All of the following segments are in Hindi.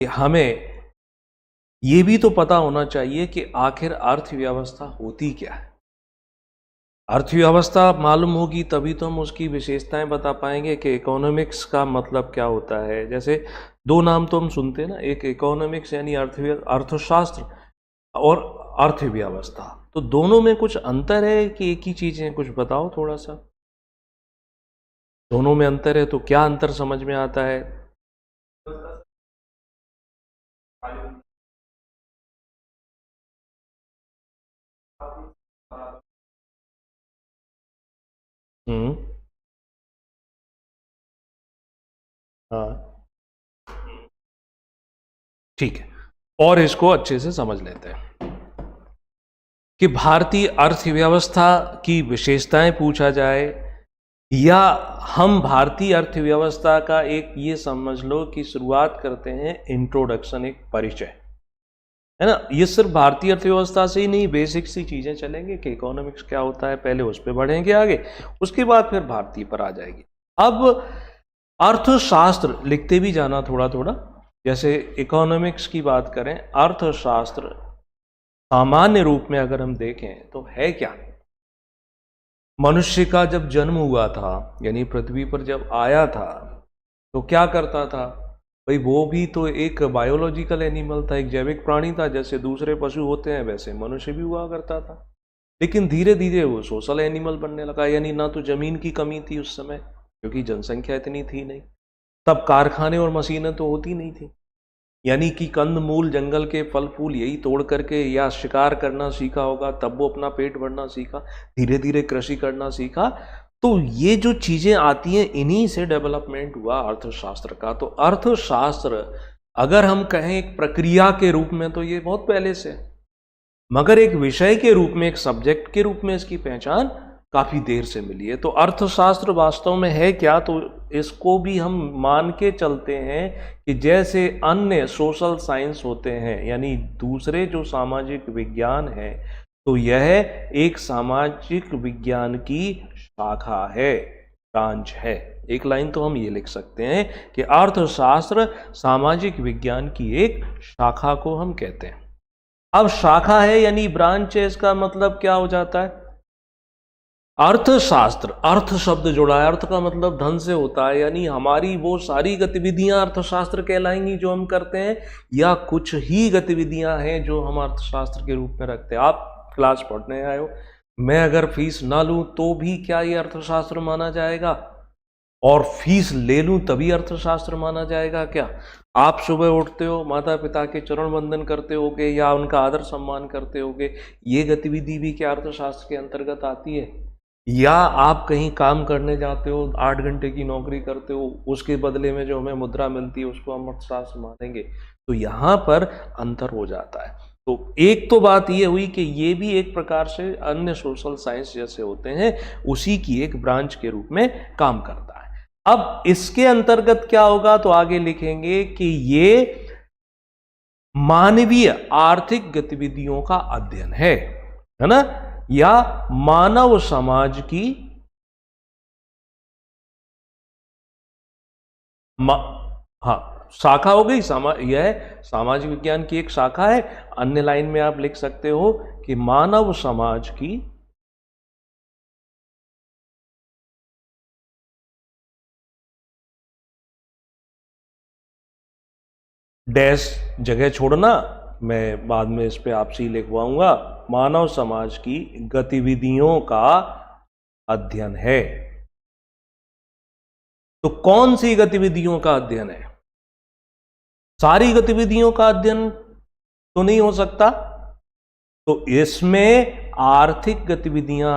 कि हमें ये भी तो पता होना चाहिए कि आखिर अर्थव्यवस्था होती क्या है। अर्थव्यवस्था मालूम होगी तभी तो हम उसकी विशेषताएं बता पाएंगे कि इकोनॉमिक्स का मतलब क्या होता है। जैसे दो नाम तो हम सुनते हैं ना, एक इकोनॉमिक्स यानी अर्थशास्त्र और अर्थव्यवस्था, तो दोनों में कुछ अंतर है कि एक ही चीज है? कुछ बताओ थोड़ा सा। दोनों में अंतर है तो क्या अंतर समझ में आता है? हम्म। हाँ, ठीक है। और इसको अच्छे से समझ लेते हैं कि भारतीय अर्थव्यवस्था की विशेषताएं पूछा जाए, या हम भारतीय अर्थव्यवस्था का एक ये समझ लो कि शुरुआत करते हैं इंट्रोडक्शन, एक परिचय, है ना। ये सिर्फ भारतीय अर्थव्यवस्था से ही नहीं, बेसिक सी चीजें चलेंगे कि इकोनॉमिक्स क्या होता है, पहले उस पर बढ़ेंगे आगे, उसके बाद फिर भारतीय पर आ जाएगी। अब अर्थशास्त्र लिखते भी जाना थोड़ा थोड़ा। जैसे इकोनॉमिक्स की बात करें, अर्थशास्त्र सामान्य रूप में अगर हम देखें तो है क्या? मनुष्य का जब जन्म हुआ था, यानी पृथ्वी पर जब आया था, तो क्या करता था भाई? वो भी तो एक बायोलॉजिकल एनिमल था, एक जैविक प्राणी था। जैसे दूसरे पशु होते हैं वैसे मनुष्य भी हुआ करता था। लेकिन धीरे धीरे वो सोशल एनिमल बनने लगा, यानी ना तो जमीन की कमी थी उस समय, क्योंकि जनसंख्या इतनी थी नहीं, तब कारखाने और मशीनें तो होती नहीं थी, यानी कि कंद मूल जंगल के फल फूल यही तोड़ करके या शिकार करना सीखा होगा, तब वो अपना पेट भरना सीखा, धीरे धीरे कृषि करना सीखा। तो ये जो चीजें आती हैं, इन्हीं से डेवलपमेंट हुआ अर्थशास्त्र का। तो अर्थशास्त्र अगर हम कहें एक प्रक्रिया के रूप में तो ये बहुत पहले से है, मगर एक विषय के रूप में, एक सब्जेक्ट के रूप में इसकी पहचान काफी देर से मिली है। तो अर्थशास्त्र वास्तव में है क्या? तो इसको भी हम मान के चलते हैं कि जैसे अन्य सोशल साइंस होते हैं, यानी दूसरे जो सामाजिक विज्ञान है, तो यह एक सामाजिक विज्ञान की शाखा है, ब्रांच है। एक लाइन तो हम ये लिख सकते हैं कि अर्थशास्त्र सामाजिक विज्ञान की एक शाखा को हम कहते हैं। अब शाखा है यानी ब्रांच है, इसका मतलब क्या हो जाता है? अर्थशास्त्र, अर्थ शब्द जुड़ा है, अर्थ का मतलब धन से होता है, यानी हमारी वो सारी गतिविधियां अर्थशास्त्र कहलाएंगी जो हम करते हैं, या कुछ ही गतिविधियां हैं जो हम अर्थशास्त्र के रूप में रखते हैं। आप क्लास पढ़ने आए हो, मैं अगर फीस ना लूं तो भी क्या ये अर्थशास्त्र माना जाएगा? और फीस ले लूं तभी अर्थशास्त्र माना जाएगा क्या? आप सुबह उठते हो, माता पिता के चरण वंदन करते होगे या उनका आदर सम्मान करते होगे, ये गतिविधि भी क्या अर्थशास्त्र के अंतर्गत आती है? या आप कहीं काम करने जाते हो, 8 घंटे की नौकरी करते हो, उसके बदले में जो हमें मुद्रा मिलती है उसको हम अर्थशास्त्र मानेंगे? तो यहां पर अंतर हो जाता है। तो एक तो बात ये हुई कि ये भी एक प्रकार से अन्य सोशल साइंस जैसे होते हैं, उसी की एक ब्रांच के रूप में काम करता है। अब इसके अंतर्गत क्या होगा तो आगे लिखेंगे कि ये मानवीय आर्थिक गतिविधियों का अध्ययन है ना, या मानव समाज की हाँ, शाखा हो गई। यह सामाजिक विज्ञान की एक शाखा है। अन्य लाइन में आप लिख सकते हो कि मानव समाज की डैश जगह छोड़ना, मैं बाद में इस पे आपसे ही लिखवाऊंगा, मानव समाज की गतिविधियों का अध्ययन है। तो कौन सी गतिविधियों का अध्ययन है? सारी गतिविधियों का अध्ययन तो नहीं हो सकता। तो इसमें आर्थिक गतिविधियां,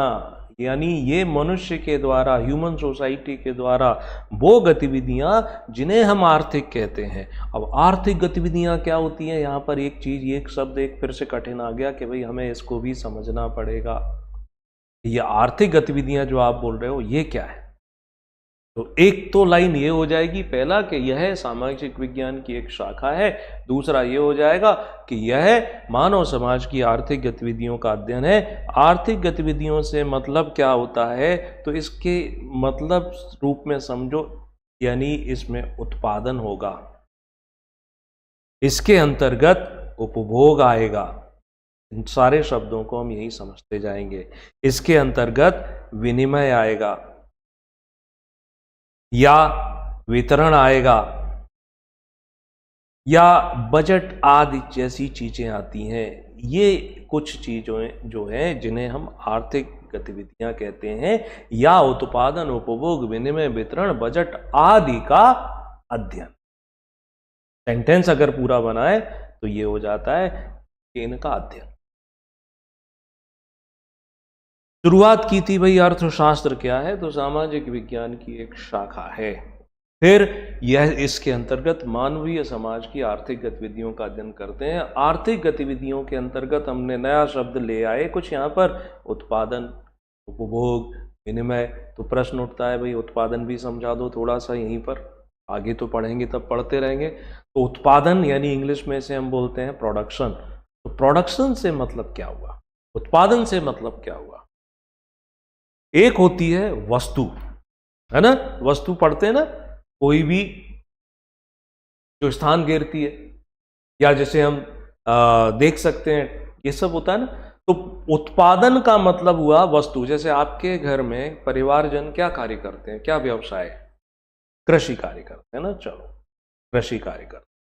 यानी ये मनुष्य के द्वारा, ह्यूमन सोसाइटी के द्वारा वो गतिविधियां जिन्हें हम आर्थिक कहते हैं। अब आर्थिक गतिविधियां क्या होती हैं? यहां पर एक चीज, एक शब्द एक फिर से कठिन आ गया कि भाई हमें इसको भी समझना पड़ेगा। ये आर्थिक गतिविधियां जो आप बोल रहे हो ये क्या है? तो एक तो लाइन ये हो जाएगी, पहला कि यह सामाजिक विज्ञान की एक शाखा है, दूसरा ये हो जाएगा कि यह मानव समाज की आर्थिक गतिविधियों का अध्ययन है। आर्थिक गतिविधियों से मतलब क्या होता है? तो इसके मतलब रूप में समझो, यानी इसमें उत्पादन होगा, इसके अंतर्गत उपभोग आएगा। इन सारे शब्दों को हम यही समझते जाएंगे। इसके अंतर्गत विनिमय आएगा या वितरण आएगा या बजट आदि जैसी चीजें आती हैं। ये कुछ चीजें जो हैं जिन्हें हम आर्थिक गतिविधियां कहते हैं, या उत्पादन, उपभोग, विनिमय, वितरण, बजट आदि का अध्ययन। सेंटेंस अगर पूरा बनाए तो ये हो जाता है कि इनका अध्ययन। शुरुआत की थी भाई अर्थशास्त्र क्या है, तो सामाजिक विज्ञान की एक शाखा है। फिर यह इसके अंतर्गत मानवीय समाज की आर्थिक गतिविधियों का अध्ययन करते हैं। आर्थिक गतिविधियों के अंतर्गत हमने नया शब्द ले आए कुछ यहाँ पर, उत्पादन, उपभोग, विनिमय। तो प्रश्न उठता है भाई उत्पादन भी समझा दो थोड़ा सा यहीं पर, आगे तो पढ़ेंगे तब पढ़ते रहेंगे। तो उत्पादन यानी इंग्लिश में से हम बोलते हैं प्रोडक्शन। तो प्रोडक्शन से मतलब क्या हुआ, उत्पादन से मतलब क्या हुआ? एक होती है वस्तु, है ना, वस्तु पढ़ते हैं ना, कोई भी जो स्थान घेरती है, या जैसे हम देख सकते हैं ये सब होता है ना। तो उत्पादन का मतलब हुआ वस्तु। जैसे आपके घर में परिवारजन क्या कार्य करते हैं, क्या व्यवसाय? कृषि कार्य करते हैं ना, चलो कृषि कार्य करते।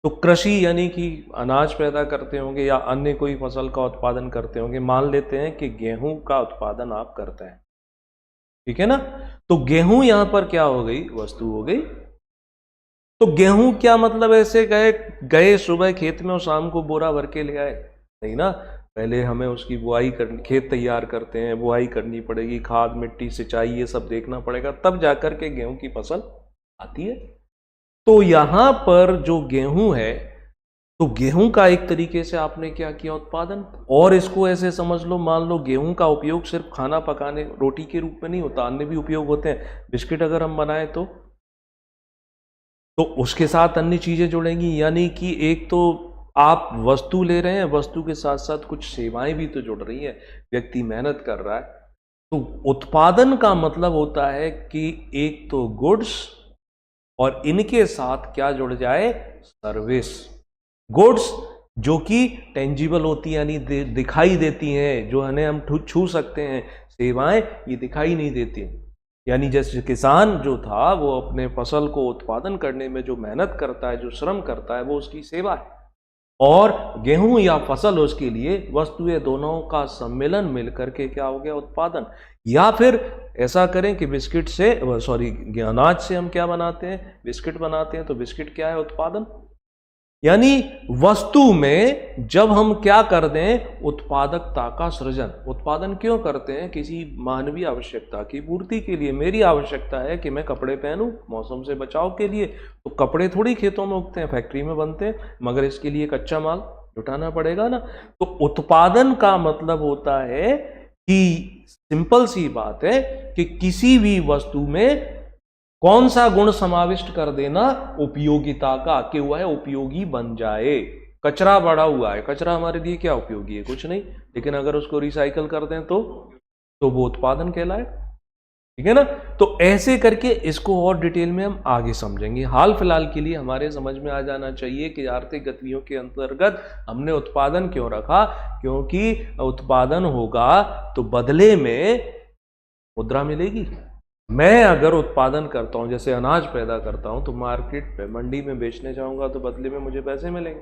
तो कृषि यानी कि अनाज पैदा करते होंगे या अन्य कोई फसल का उत्पादन करते होंगे। मान लेते हैं कि गेहूं का उत्पादन आप करते हैं, ठीक है ना। तो गेहूं यहां पर क्या हो गई, वस्तु हो गई। तो गेहूं क्या मतलब ऐसे गए सुबह खेत में और शाम को बोरा भर के ले आए? नहीं ना, पहले हमें उसकी बुआई करनी, खेत तैयार करते हैं, बुआई करनी पड़ेगी, खाद, मिट्टी, सिंचाई ये सब देखना पड़ेगा, तब जाकर के गेहूं की फसल आती है। तो यहां पर जो गेहूं है, तो गेहूं का एक तरीके से आपने क्या किया, उत्पादन। और इसको ऐसे समझ लो, मान लो गेहूं का उपयोग सिर्फ खाना पकाने, रोटी के रूप में नहीं होता, अन्य भी उपयोग होते हैं। बिस्किट अगर हम बनाए तो उसके साथ अन्य चीजें जुड़ेंगी। यानी कि एक तो आप वस्तु ले रहे हैं, वस्तु के साथ साथ कुछ सेवाएं भी तो जुड़ रही हैं, व्यक्ति मेहनत कर रहा है। तो उत्पादन का मतलब होता है कि एक तो गुड्स और इनके साथ क्या जुड़ जाए, सर्विस। गुड्स जो कि टेंजिबल होती है, यानी दिखाई देती हैं, जो है हम छू सकते हैं। सेवाएं ये दिखाई नहीं देती, यानी जैसे किसान जो था वो अपने फसल को उत्पादन करने में जो मेहनत करता है, जो श्रम करता है, वो उसकी सेवा है। और गेहूं या फसल उसके लिए वस्तु, ये दोनों का सम्मेलन मिलकर के क्या हो गया, उत्पादन। या फिर ऐसा करें कि बिस्किट से, अनाज से हम क्या बनाते हैं, बिस्किट बनाते हैं। तो बिस्किट क्या है, उत्पादन। यानी वस्तु में जब हम क्या कर दें, उत्पादकता का सृजन। उत्पादन क्यों करते हैं, किसी मानवीय आवश्यकता की पूर्ति के लिए। मेरी आवश्यकता है कि मैं कपड़े पहनूं मौसम से बचाव के लिए, तो कपड़े थोड़ी खेतों में उगते हैं, फैक्ट्री में बनते हैं, मगर इसके लिए कच्चा माल जुटाना पड़ेगा ना। तो उत्पादन का मतलब होता है कि सिंपल सी बात है कि किसी भी वस्तु में कौन सा गुण समाविष्ट कर देना, उपयोगिता का, कि हुआ है उपयोगी बन जाए। कचरा बड़ा हुआ है, कचरा हमारे लिए क्या उपयोगी है, कुछ नहीं, लेकिन अगर उसको रिसाइकल कर दें तो वो उत्पादन कहलाए, ठीक है ना। तो ऐसे करके इसको और डिटेल में हम आगे समझेंगे। हाल फिलहाल के लिए हमारे समझ में आ जाना चाहिए कि आर्थिक गतिविधियों के अंतर्गत हमने उत्पादन क्यों रखा, क्योंकि उत्पादन होगा तो बदले में मुद्रा मिलेगी। मैं अगर उत्पादन करता हूं, जैसे अनाज पैदा करता हूं, तो मार्केट पे, मंडी में बेचने जाऊंगा तो बदले में मुझे पैसे मिलेंगे।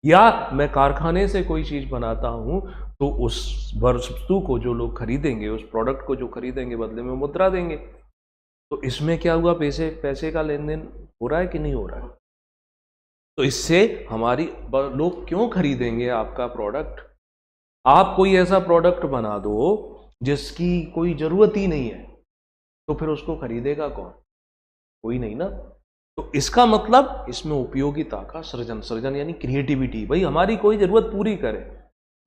या मैं कारखाने से कोई चीज बनाता हूं तो उस वस्तु को जो लोग खरीदेंगे, उस प्रोडक्ट को जो खरीदेंगे, बदले में मुद्रा देंगे। तो इसमें क्या हुआ, पैसे का लेन देन हो रहा है कि नहीं हो रहा है। तो इससे हमारी लोग क्यों खरीदेंगे आपका प्रोडक्ट। आप कोई ऐसा प्रोडक्ट बना दो जिसकी कोई जरूरत ही नहीं है, तो फिर उसको खरीदेगा कौन, कोई नहीं ना। तो इसका मतलब इसमें उपयोगिता का सृजन यानी क्रिएटिविटी। भाई हमारी कोई जरूरत पूरी करे।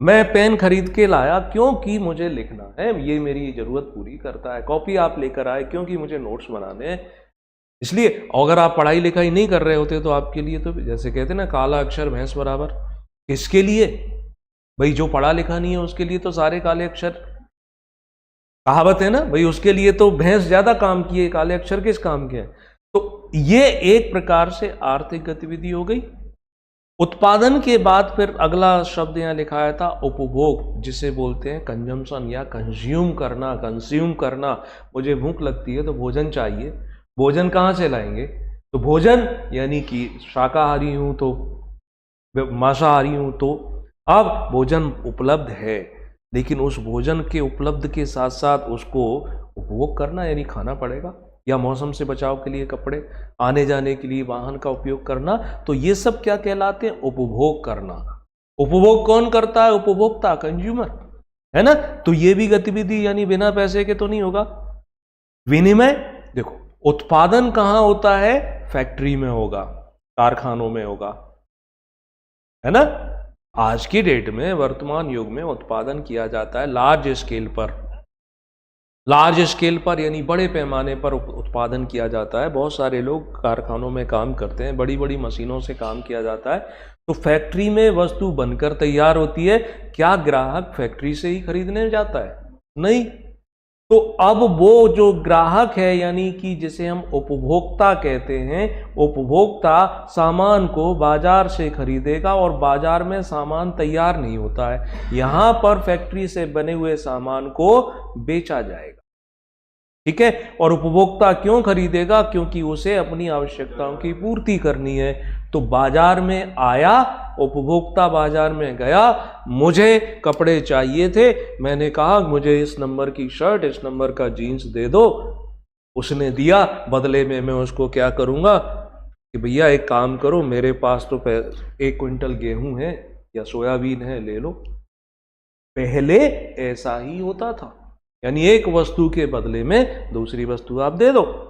मैं पेन खरीद के लाया क्योंकि मुझे लिखना है, ये मेरी जरूरत पूरी करता है। कॉपी आप लेकर आए क्योंकि मुझे नोट्स बनाने हैं, इसलिए। अगर आप पढ़ाई लिखाई नहीं कर रहे होते तो आपके लिए तो जैसे कहते हैं ना, काला अक्षर भैंस बराबर। किसके लिए, भाई जो पढ़ा लिखा नहीं है उसके लिए तो सारे काले अक्षर। कहावत है ना भाई, उसके लिए तो भैंस ज्यादा काम की है, काले अक्षर किस काम के हैं। तो ये एक प्रकार से आर्थिक गतिविधि हो गई। उत्पादन के बाद फिर अगला शब्द यहाँ लिखाया था उपभोग, जिसे बोलते हैं कंजम्पशन या कंज्यूम करना, कंज्यूम करना। मुझे भूख लगती है तो भोजन चाहिए। भोजन कहाँ से लाएंगे? तो भोजन यानी कि शाकाहारी हूँ तो मांसाहारी हूँ तो अब भोजन उपलब्ध है, लेकिन उस भोजन के उपलब्ध के साथ साथ उसको उपभोग करना यानी खाना पड़ेगा, या मौसम से बचाव के लिए कपड़े, आने जाने के लिए वाहन का उपयोग करना। तो ये सब क्या कहलाते हैं? उपभोग करना। उपभोग कौन करता है? उपभोक्ता, कंज्यूमर, है ना। तो ये भी गतिविधि यानी बिना पैसे के तो नहीं होगा। विनिमय, देखो उत्पादन कहां होता है? फैक्ट्री में होगा, कारखानों में होगा, है ना। आज की डेट में, वर्तमान युग में उत्पादन किया जाता है लार्ज स्केल पर। लार्ज स्केल पर यानी बड़े पैमाने पर उत्पादन किया जाता है। बहुत सारे लोग कारखानों में काम करते हैं, बड़ी बड़ी मशीनों से काम किया जाता है। तो फैक्ट्री में वस्तु बनकर तैयार होती है। क्या ग्राहक फैक्ट्री से ही खरीदने जाता है? नहीं। तो अब वो जो ग्राहक है यानी कि जिसे हम उपभोक्ता कहते हैं, उपभोक्ता सामान को बाजार से खरीदेगा और बाजार में सामान तैयार नहीं होता है, यहां पर फैक्ट्री से बने हुए सामान को बेचा जाएगा। ठीक है। और उपभोक्ता क्यों खरीदेगा? क्योंकि उसे अपनी आवश्यकताओं की पूर्ति करनी है। तो बाजार में आया, उपभोक्ता बाजार में गया, मुझे कपड़े चाहिए थे, मैंने कहा मुझे इस नंबर की शर्ट, इस नंबर का जीन्स दे दो, उसने दिया। बदले में मैं उसको क्या करूंगा कि भैया एक काम करो, मेरे पास तो 1 क्विंटल गेहूं है या सोयाबीन है, ले लो। पहले ऐसा ही होता था, यानी एक वस्तु के बदले में दूसरी वस्तु आप दे दो।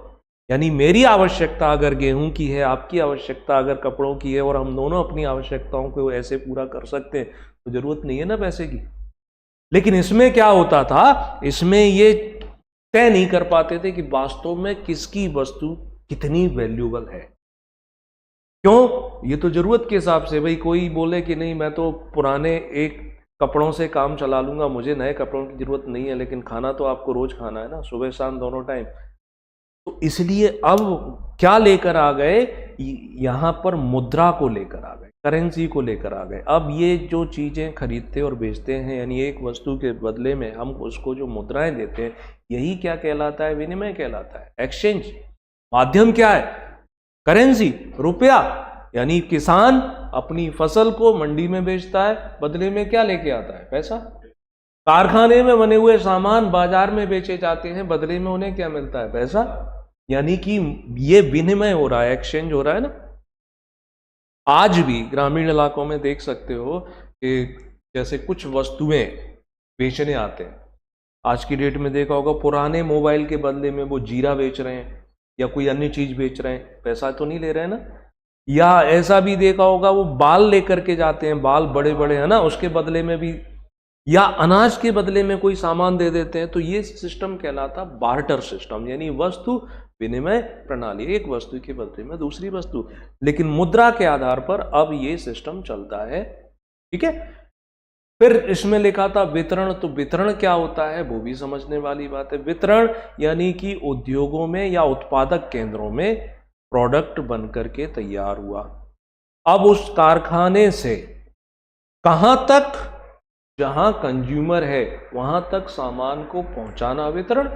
यानी मेरी आवश्यकता अगर गेहूं की है, आपकी आवश्यकता अगर कपड़ों की है, और हम दोनों अपनी आवश्यकताओं को ऐसे पूरा कर सकते हैं, तो जरूरत नहीं है ना पैसे की। लेकिन इसमें क्या होता था? इसमें ये तय नहीं कर पाते थे कि वास्तव में किसकी वस्तु कितनी वैल्यूएबल है। क्यों? ये तो जरूरत के हिसाब से, भाई कोई बोले कि नहीं मैं तो पुराने एक कपड़ों से काम चला लूंगा, मुझे नए कपड़ों की जरूरत नहीं है, लेकिन खाना तो आपको रोज खाना है ना, सुबह शाम दोनों टाइम। तो इसलिए अब क्या लेकर आ गए? यहां पर मुद्रा को लेकर आ गए, करेंसी को लेकर आ गए। अब ये जो चीजें खरीदते और बेचते हैं, यानी एक वस्तु के बदले में हम उसको जो मुद्राएं देते हैं, यही क्या कहलाता है? विनिमय कहलाता है, एक्सचेंज। माध्यम क्या है? करेंसी, रुपया। यानी किसान अपनी फसल को मंडी में बेचता है, बदले में क्या लेके आता है? पैसा। कारखाने में बने हुए सामान बाजार में बेचे जाते हैं, बदले में उन्हें क्या मिलता है? पैसा। यानी कि ये विनिमय हो रहा है, एक्सचेंज हो रहा है ना। आज भी ग्रामीण इलाकों में देख सकते हो कि जैसे कुछ वस्तुएं बेचने आते हैं, आज की डेट में देखा होगा पुराने मोबाइल के बदले में वो जीरा बेच रहे हैं या कोई अन्य चीज बेच रहे हैं, पैसा तो नहीं ले रहे हैं ना। या ऐसा भी देखा होगा वो बाल लेकर के जाते हैं, बाल बड़े बड़े है ना, उसके बदले में भी, या अनाज के बदले में कोई सामान दे देते हैं। तो ये सिस्टम कहलाता बार्टर सिस्टम, यानी वस्तु विनिमय प्रणाली, एक वस्तु के बदले में दूसरी वस्तु। लेकिन मुद्रा के आधार पर अब ये सिस्टम चलता है। ठीक है। फिर इसमें लिखा था वितरण। तो वितरण क्या होता है वो भी समझने वाली बात है। वितरण यानी कि उद्योगों में या उत्पादक केंद्रों में प्रोडक्ट बनकर के तैयार हुआ, अब उस कारखाने से कहां तक? जहां कंज्यूमर है वहां तक सामान को पहुंचाना वितरण।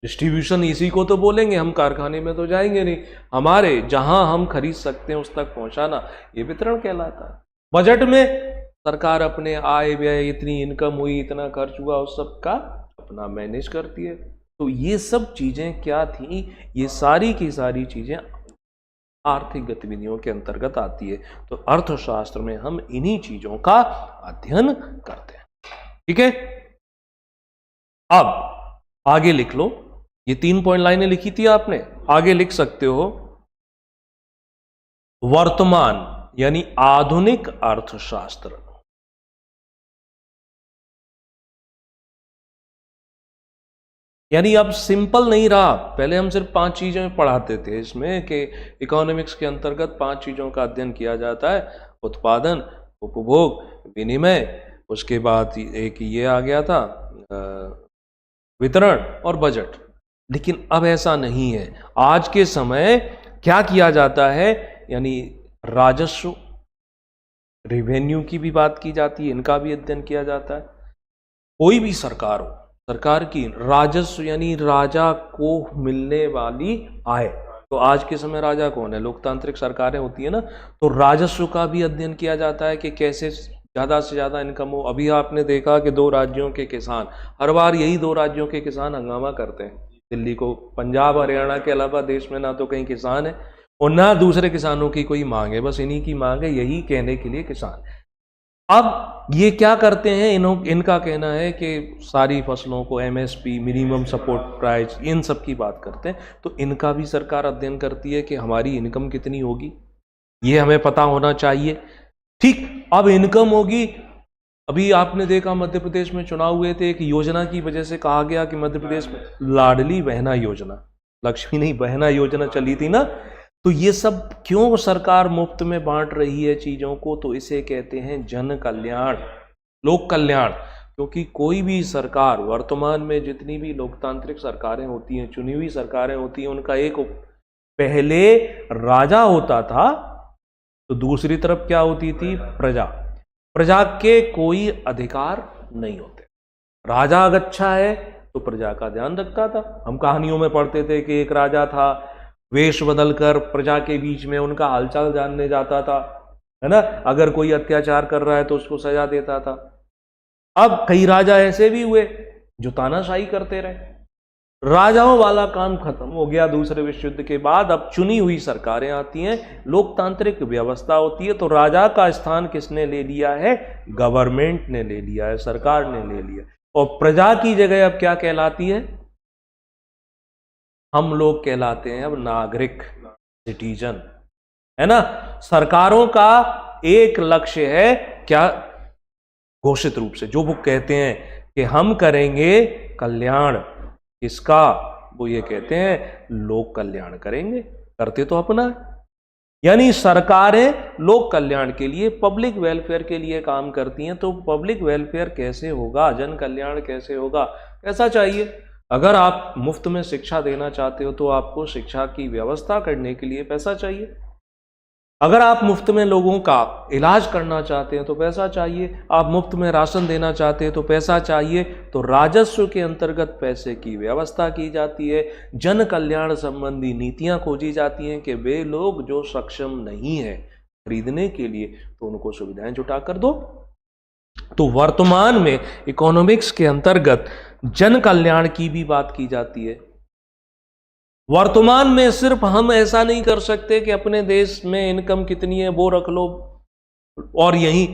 डिस्ट्रीब्यूशन इसी को तो बोलेंगे, हम कारखाने में तो जाएंगे नहीं, हमारे जहां हम खरीद सकते हैं उस तक पहुंचाना, ये वितरण कहलाता है। बजट में सरकार अपने आय व्यय, इतनी इनकम हुई, इतना खर्च हुआ, उस सब का अपना मैनेज करती है। तो ये सब चीजें क्या थी? ये सारी की सारी चीजें आर्थिक गतिविधियों के अंतर्गत आती है। तो अर्थशास्त्र में हम इन्हीं चीजों का अध्ययन करते हैं। ठीक है। अब आगे लिख लो, ये 3 पॉइंट लाइनें लिखी थी आपने, आगे लिख सकते हो वर्तमान यानी आधुनिक अर्थशास्त्र। यानी अब सिंपल नहीं रहा। पहले हम सिर्फ 5 चीजें पढ़ाते थे इसमें कि इकोनॉमिक्स के अंतर्गत 5 चीजों का अध्ययन किया जाता है, उत्पादन, उपभोग, विनिमय, उसके बाद एक ये आ गया था वितरण और बजट। लेकिन अब ऐसा नहीं है। आज के समय क्या किया जाता है? यानी राजस्व रेवेन्यू की भी बात की जाती है, इनका भी अध्ययन किया जाता है। कोई भी सरकार हो, सरकार की राजस्व यानी राजा को मिलने वाली आय, तो आज के समय राजा कौन है? लोकतांत्रिक सरकारें होती है ना, तो राजस्व का भी अध्ययन किया जाता है कि कैसे ज़्यादा से ज़्यादा इनकम हो। अभी आपने देखा कि 2 राज्यों के किसान, हर बार यही 2 राज्यों के किसान हंगामा करते हैं दिल्ली को, पंजाब हरियाणा के अलावा देश में ना तो कहीं किसान है और ना दूसरे किसानों की कोई मांग है, बस इन्हीं की मांग है, यही कहने के लिए किसान। अब ये क्या करते हैं, इनका कहना है कि सारी फसलों को एमएसपी, मिनिमम सपोर्ट प्राइस, इन सब की बात करते हैं, तो इनका भी सरकार अध्ययन करती है कि हमारी इनकम कितनी होगी, ये हमें पता होना चाहिए। ठीक, अब इनकम होगी। अभी आपने देखा मध्य प्रदेश में चुनाव हुए थे, एक योजना की वजह से कहा गया कि मध्य प्रदेश में लाडली बहना योजना, लक्ष्मी नहीं बहना योजना चली थी ना, तो ये सब क्यों सरकार मुफ्त में बांट रही है चीजों को? तो इसे कहते हैं जन कल्याण, लोक कल्याण। क्योंकि कोई भी सरकार, वर्तमान में जितनी भी लोकतांत्रिक सरकारें होती हैं, चुनी हुई सरकारें होती हैं, उनका एक पहले राजा होता था, तो दूसरी तरफ क्या होती थी? प्रजा। प्रजा के कोई अधिकार नहीं होते। राजा अगर अच्छा है तो प्रजा का ध्यान रखता था। हम कहानियों में पढ़ते थे कि एक राजा था, वेश बदलकर प्रजा के बीच में उनका हालचाल जानने जाता था, है ना, अगर कोई अत्याचार कर रहा है तो उसको सजा देता था। अब कई राजा ऐसे भी हुए जो तानाशाही करते रहे। राजाओं वाला काम खत्म हो गया दूसरे विश्व युद्ध के बाद। अब चुनी हुई सरकारें आती हैं, लोकतांत्रिक व्यवस्था होती है, तो राजा का स्थान किसने ले लिया है? गवर्नमेंट ने ले लिया है, सरकार ने ले लिया। और प्रजा की जगह अब क्या कहलाती है? हम लोग कहलाते हैं अब नागरिक, सिटीजन, है ना। सरकारों का एक लक्ष्य है क्या? घोषित रूप से जो वो कहते हैं कि हम करेंगे कल्याण, किसका? वो ये कहते हैं लोक कल्याण करेंगे, करते तो अपना है। यानी सरकारें लोक कल्याण के लिए, पब्लिक वेलफेयर के लिए काम करती हैं। तो पब्लिक वेलफेयर कैसे होगा, जन कल्याण कैसे होगा? पैसा चाहिए। अगर आप मुफ्त में शिक्षा देना चाहते हो तो आपको शिक्षा की व्यवस्था करने के लिए पैसा चाहिए। अगर आप मुफ्त में लोगों का इलाज करना चाहते हैं तो पैसा चाहिए। आप मुफ्त में राशन देना चाहते हैं तो पैसा चाहिए। तो राजस्व के अंतर्गत पैसे की व्यवस्था की जाती है। जन कल्याण संबंधी नीतियां खोजी जाती हैं कि वे लोग जो सक्षम नहीं है खरीदने के लिए, तो उनको सुविधाएं जुटा कर दो। तो वर्तमान में इकोनॉमिक्स के अंतर्गत जन कल्याण की भी बात की जाती है। वर्तमान में सिर्फ हम ऐसा नहीं कर सकते कि अपने देश में इनकम कितनी है वो रख लो, और यही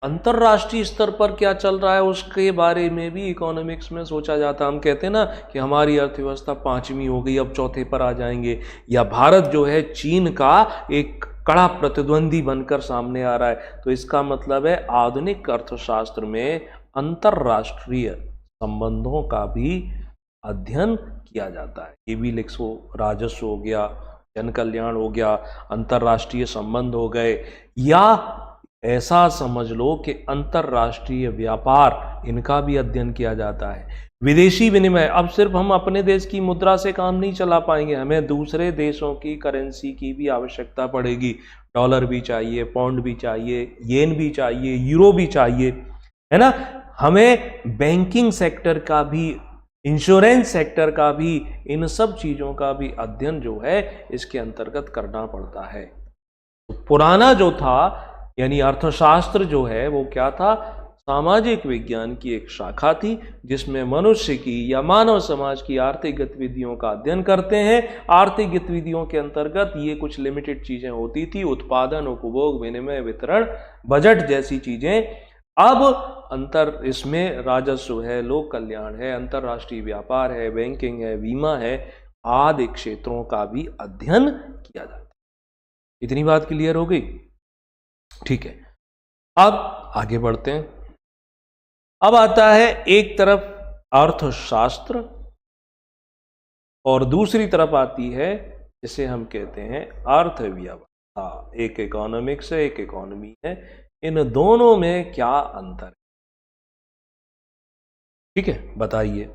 अंतरराष्ट्रीय स्तर पर क्या चल रहा है उसके बारे में भी इकोनॉमिक्स में सोचा जाता है। हम कहते हैं ना कि हमारी अर्थव्यवस्था 5वीं हो गई, अब चौथे पर आ जाएंगे, या भारत जो है चीन का एक कड़ा प्रतिद्वंदी बनकर सामने आ रहा है। तो इसका मतलब है आधुनिक अर्थशास्त्र में अंतरराष्ट्रीय संबंधों का भी अध्ययन किया जाता है। ये भी लिखो, राजस्व हो गया, जन कल्याण हो गया, अंतरराष्ट्रीय संबंध हो गए, या ऐसा समझ लो कि अंतरराष्ट्रीय व्यापार, इनका भी अध्ययन किया जाता है। विदेशी विनिमय, अब सिर्फ हम अपने देश की मुद्रा से काम नहीं चला पाएंगे, हमें दूसरे देशों की करेंसी की भी आवश्यकता पड़ेगी। डॉलर भी चाहिए, पाउंड भी चाहिए, येन भी चाहिए, यूरो भी चाहिए, है ना। हमें बैंकिंग सेक्टर का भी, इंश्योरेंस सेक्टर का भी, इन सब चीजों का भी अध्ययन जो है इसके अंतर्गत करना पड़ता है। तो पुराना जो था यानी अर्थशास्त्र जो है वो क्या था? सामाजिक विज्ञान की एक शाखा थी जिसमें मनुष्य की या मानव समाज की आर्थिक गतिविधियों का अध्ययन करते हैं। आर्थिक गतिविधियों के अंतर्गत ये कुछ लिमिटेड चीजें होती थी, उत्पादन, उपभोग, विनिमय, वितरण, बजट जैसी चीजें। अब इसमें राजस्व है, लोक कल्याण है, अंतरराष्ट्रीय व्यापार है, बैंकिंग है, बीमा है, आदि क्षेत्रों का भी अध्ययन किया जाता है। इतनी बात क्लियर हो गई? ठीक है, अब आगे बढ़ते हैं। अब आता है एक तरफ अर्थशास्त्र और दूसरी तरफ आती है जिसे हम कहते हैं अर्थव्यवस्था। एक इकोनॉमिक्स है, एक इकोनॉमी है। इन दोनों में क्या अंतर है? ठीक है, बताइए।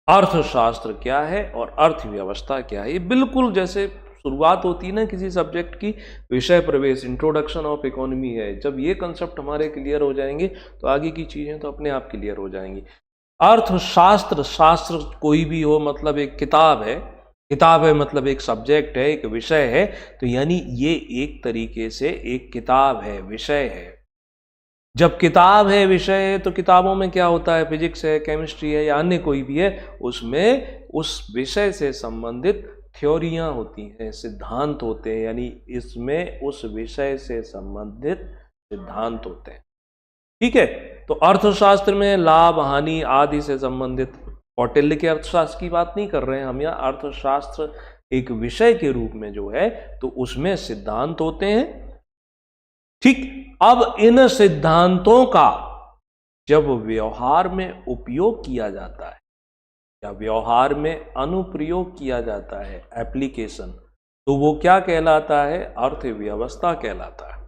अर्थशास्त्र क्या है और अर्थव्यवस्था क्या है? ये बिल्कुल जैसे शुरुआत होती है ना किसी सब्जेक्ट की, विषय प्रवेश, इंट्रोडक्शन ऑफ इकोनॉमी है, जब ये कंसेप्ट हमारे क्लियर हो जाएंगे तो आगे की चीजें तो अपने आप क्लियर हो जाएंगी। अर्थशास्त्र, शास्त्र कोई भी हो मतलब एक किताब है, किताब है मतलब एक सब्जेक्ट है, एक विषय है, तो यानी ये एक तरीके से एक किताब है, विषय है। जब किताब है, विषय है, तो किताबों में क्या होता है, फिजिक्स है, केमिस्ट्री है या अन्य कोई भी है, उसमें उस विषय से संबंधित थ्योरियां होती हैं, सिद्धांत होते हैं, यानी इसमें उस विषय से संबंधित सिद्धांत होते हैं। ठीक है, तो अर्थशास्त्र में लाभ हानि आदि से संबंधित, कौटिल्य के अर्थशास्त्र की बात नहीं कर रहे हैं हम, यहाँ अर्थशास्त्र एक विषय के रूप में जो है तो उसमें सिद्धांत होते हैं। ठीक, अब इन सिद्धांतों का जब व्यवहार में उपयोग किया जाता है या व्यवहार में अनुप्रयोग किया जाता है, एप्लीकेशन, तो वो क्या कहलाता है, अर्थव्यवस्था कहलाता है।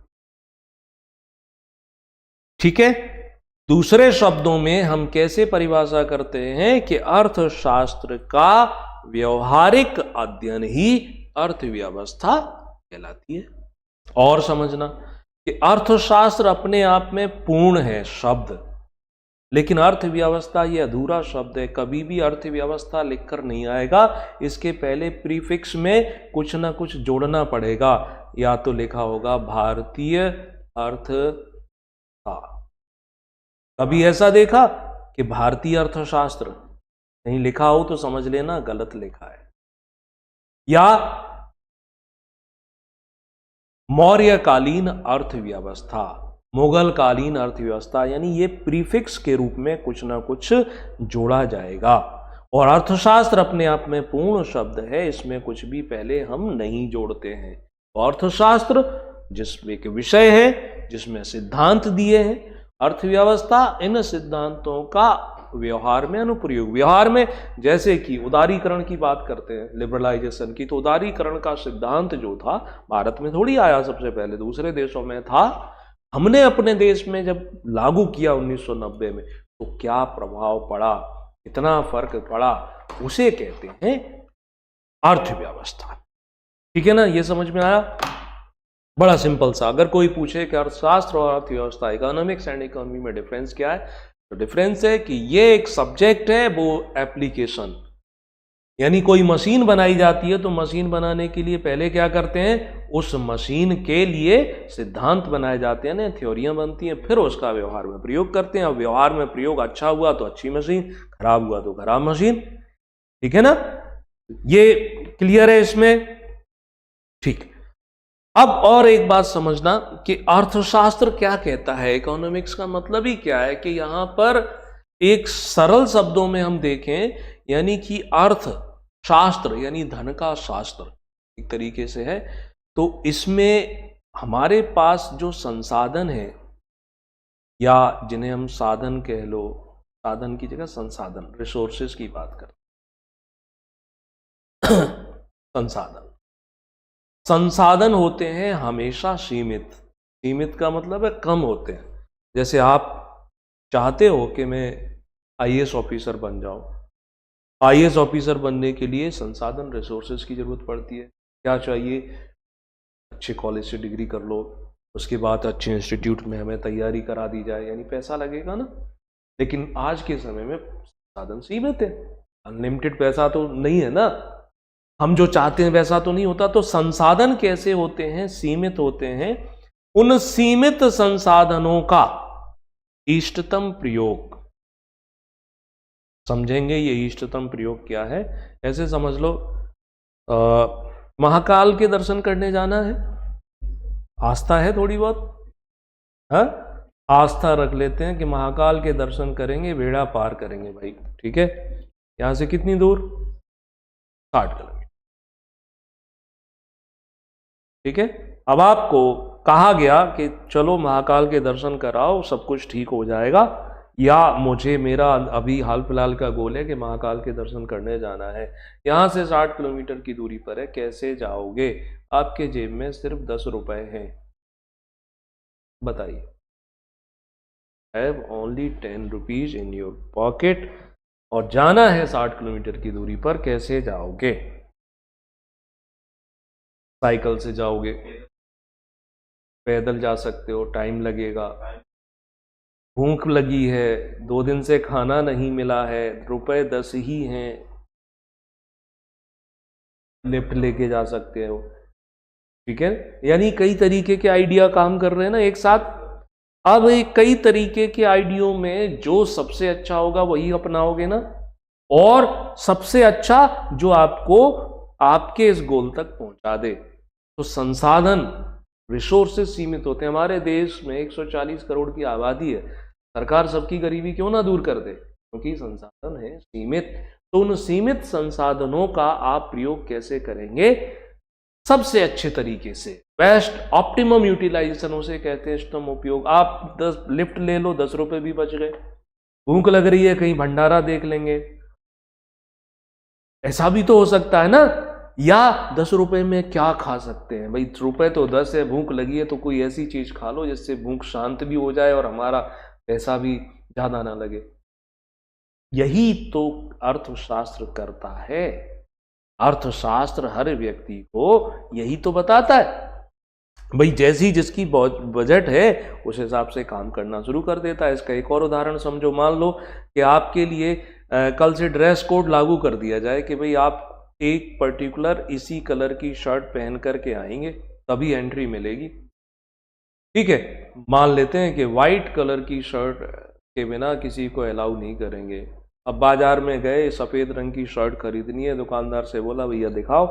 ठीक है, दूसरे शब्दों में हम कैसे परिभाषा करते हैं कि अर्थशास्त्र का व्यवहारिक अध्ययन ही अर्थव्यवस्था कहलाती है। और समझना कि अर्थशास्त्र अपने आप में पूर्ण है शब्द, लेकिन अर्थव्यवस्था ये अधूरा शब्द है, कभी भी अर्थव्यवस्था लिखकर नहीं आएगा, इसके पहले प्रीफिक्स में कुछ ना कुछ जोड़ना पड़ेगा, या तो लिखा होगा भारतीय अर्थशास्त्र। कभी ऐसा देखा कि भारतीय अर्थशास्त्र नहीं लिखा हो तो समझ लेना गलत लिखा है। या मौर्यकालीन अर्थव्यवस्था, मुगल कालीन अर्थव्यवस्था, यानी ये प्रीफिक्स के रूप में कुछ ना कुछ जोड़ा जाएगा। और अर्थशास्त्र अपने आप में पूर्ण शब्द है, इसमें कुछ भी पहले हम नहीं जोड़ते हैं। तो अर्थशास्त्र जिसमें एक विषय है, जिसमें सिद्धांत दिए हैं, अर्थव्यवस्था इन सिद्धांतों का व्यवहार में अनुप्रयोग। व्यवहार में जैसे कि उदारीकरण की बात करते हैं, लिबरलाइजेशन की, तो उदारीकरण का सिद्धांत जो था भारत में थोड़ी आया सबसे पहले, दूसरे देशों में था। हमने अपने देश में जब लागू किया 1990 में, तो क्या प्रभाव पड़ा, कितना फर्क पड़ा, उसे कहते हैं अर्थव्यवस्था। ठीक है ना, ये समझ में आया? बड़ा सिंपल सा। अगर कोई पूछे कि अर्थशास्त्र और अर्थव्यवस्था, इकोनॉमिक्स एंड इकोनॉमी में डिफरेंस क्या है, तो डिफरेंस है कि ये एक सब्जेक्ट है, वो एप्लीकेशन, यानी कोई मशीन बनाई जाती है तो मशीन बनाने के लिए पहले क्या करते हैं, उस मशीन के लिए सिद्धांत बनाए जाते हैं ना, थ्योरियां बनती हैं, फिर उसका व्यवहार में प्रयोग करते हैं। अब व्यवहार में प्रयोग अच्छा हुआ तो अच्छी मशीन, खराब हुआ तो खराब मशीन। ठीक है ना, ये क्लियर है इसमें? ठीक। अब और एक बात समझना कि अर्थशास्त्र क्या कहता है, इकोनॉमिक्स का मतलब ही क्या है, कि यहां पर एक सरल शब्दों में हम देखें, यानी कि अर्थ शास्त्र यानी धन का शास्त्र एक तरीके से है, तो इसमें हमारे पास जो संसाधन है, या जिन्हें हम साधन कह लो, साधन की जगह संसाधन, रिसोर्सेज की बात करते संसाधन, संसाधन होते हैं हमेशा सीमित। सीमित का मतलब है कम होते हैं। जैसे आप चाहते हो कि मैं आईएएस ऑफिसर बन जाऊं, आईएएस ऑफिसर बनने के लिए संसाधन, रिसोर्सेज की जरूरत पड़ती है। क्या चाहिए, अच्छे कॉलेज से डिग्री कर लो, उसके बाद अच्छे इंस्टीट्यूट में हमें तैयारी करा दी जाए, यानी पैसा लगेगा ना। लेकिन आज के समय में संसाधन सीमित है, अनलिमिटेड पैसा तो नहीं है ना, हम जो चाहते हैं वैसा तो नहीं होता। तो संसाधन कैसे होते हैं, सीमित होते हैं। उन सीमित संसाधनों का इष्टतम प्रयोग समझेंगे। ये इष्टतम प्रयोग क्या है, ऐसे समझ लो, महाकाल के दर्शन करने जाना है, आस्था है थोड़ी बहुत, हाँ, आस्था रख लेते हैं कि महाकाल के दर्शन करेंगे, बेड़ा पार करेंगे भाई। ठीक है, यहां से कितनी दूर, 60 किलोमीटर। ठीक है, अब आपको कहा गया कि चलो महाकाल के दर्शन कराओ, सब कुछ ठीक हो जाएगा, या मुझे, मेरा अभी हाल फिलहाल का गोल है कि महाकाल के दर्शन करने जाना है, यहाँ से 60 किलोमीटर की दूरी पर है, कैसे जाओगे? आपके जेब में सिर्फ 10 रुपए हैं, बताइए। Have only 10 rupees in your pocket, और जाना है 60 किलोमीटर की दूरी पर, कैसे जाओगे? साइकिल से जाओगे, पैदल जा सकते हो, टाइम लगेगा। भूख लगी है, 2 दिन से खाना नहीं मिला है, रुपए 10 ही हैं, लिफ्ट लेके जा सकते हो। ठीक है, यानी कई तरीके के आइडिया काम कर रहे हैं ना एक साथ। अब एक कई तरीके के आइडियो में जो सबसे अच्छा होगा वही अपनाओगे ना, और सबसे अच्छा जो आपको आपके इस गोल तक पहुंचा दे। तो संसाधन, रिसोर्सेज सीमित होते हैं। हमारे देश में 140 करोड़ की आबादी है, सरकार सबकी गरीबी क्यों ना दूर कर दे, क्योंकि संसाधन है सीमित। तो उन सीमित संसाधनों का आप प्रयोग कैसे करेंगे सबसे अच्छे तरीके से, बेस्ट ऑप्टिमम यूटिलाइजेशन उसे कहते हैं, इष्टतम उपयोग। आप 10 लिफ्ट ले लो, 10 रुपए भी बच गए। भूख लग रही है, कहीं भंडारा देख लेंगे, ऐसा भी तो हो सकता है ना। या 10 रुपए में क्या खा सकते हैं भाई, रुपए तो 10 है, भूख लगी है तो कोई ऐसी चीज खा लो जिससे भूख शांत भी हो जाए और हमारा पैसा भी ज्यादा ना लगे। यही तो अर्थशास्त्र करता है। अर्थशास्त्र हर व्यक्ति को यही तो बताता है भाई, जैसी जिसकी बजट है उस हिसाब से काम करना शुरू कर देता है। इसका एक और उदाहरण समझो, मान लो कि आपके लिए कल से ड्रेस कोड लागू कर दिया जाए कि भाई आप एक पर्टिकुलर इसी कलर की शर्ट पहन करके आएंगे तभी एंट्री मिलेगी। ठीक है, मान लेते हैं कि वाइट कलर की शर्ट के बिना किसी को अलाउ नहीं करेंगे। अब बाजार में गए, सफेद रंग की शर्ट खरीदनी है, दुकानदार से बोला भैया दिखाओ,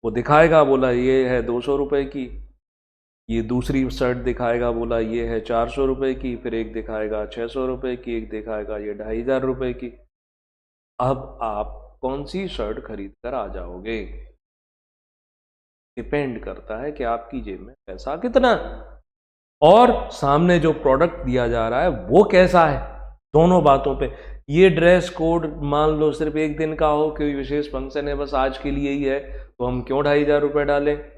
वो दिखाएगा, बोला ये है 200 रुपए की। ये दूसरी शर्ट दिखाएगा, बोला ये है 400 रुपए की, फिर एक दिखाएगा 600 रुपए की, एक दिखाएगा ये 2500 रुपए की। अब आप कौन सी शर्ट खरीद कर आ जाओगे, डिपेंड करता है कि आपकी जेब में पैसा कितना और सामने जो प्रोडक्ट दिया जा रहा है वो कैसा है। दोनों बातों पे ये ड्रेस कोड मान लो सिर्फ एक दिन का हो, कोई विशेष फंक्शन है बस आज के लिए ही है, तो हम क्यों 2500 रुपए डालें।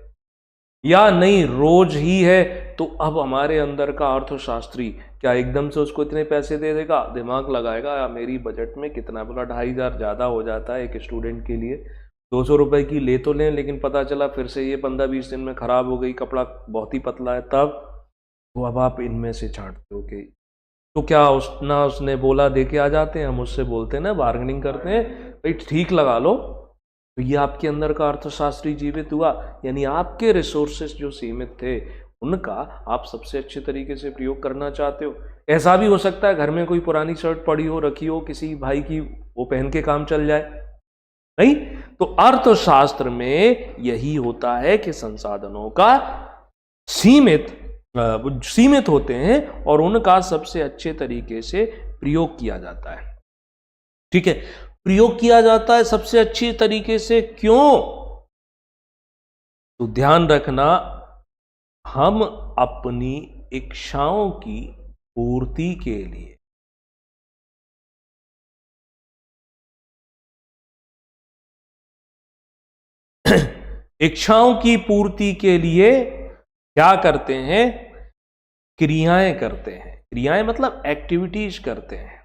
या नहीं, रोज ही है, तो अब हमारे अंदर का अर्थशास्त्री क्या एकदम से उसको इतने पैसे दे देगा, दिमाग लगाएगा या मेरी बजट में कितना, बोला 2500 ज़्यादा हो जाता है एक स्टूडेंट के लिए, 200 रुपए की ले तो लें, लेकिन पता चला फिर से ये 15-20 दिन में ख़राब हो गई, कपड़ा बहुत ही पतला है, तब तो अब आप इनमें से छांटते हो कि तो क्या उसने बोला दे के आ जाते हैं, हम उससे बोलते हैं ना, बार्गेनिंग करते हैं भाई ठीक लगा लो। तो ये आपके अंदर का अर्थशास्त्री जीवित हुआ, यानी आपके रिसोर्सेस जो सीमित थे उनका आप सबसे अच्छे तरीके से प्रयोग करना चाहते हो। ऐसा भी हो सकता है घर में कोई पुरानी शर्ट पड़ी हो, रखी हो किसी भाई की, वो पहन के काम चल जाए, नहीं। तो अर्थशास्त्र में यही होता है कि संसाधनों का सीमित होते हैं और उनका सबसे अच्छे तरीके से प्रयोग किया जाता है। ठीक है, प्रयोग किया जाता है सबसे अच्छी तरीके से, क्यों? तो ध्यान रखना, हम अपनी इच्छाओं की पूर्ति के लिए इच्छाओं की पूर्ति के लिए क्या करते हैं, क्रियाएं करते हैं। क्रियाएं मतलब एक्टिविटीज करते हैं।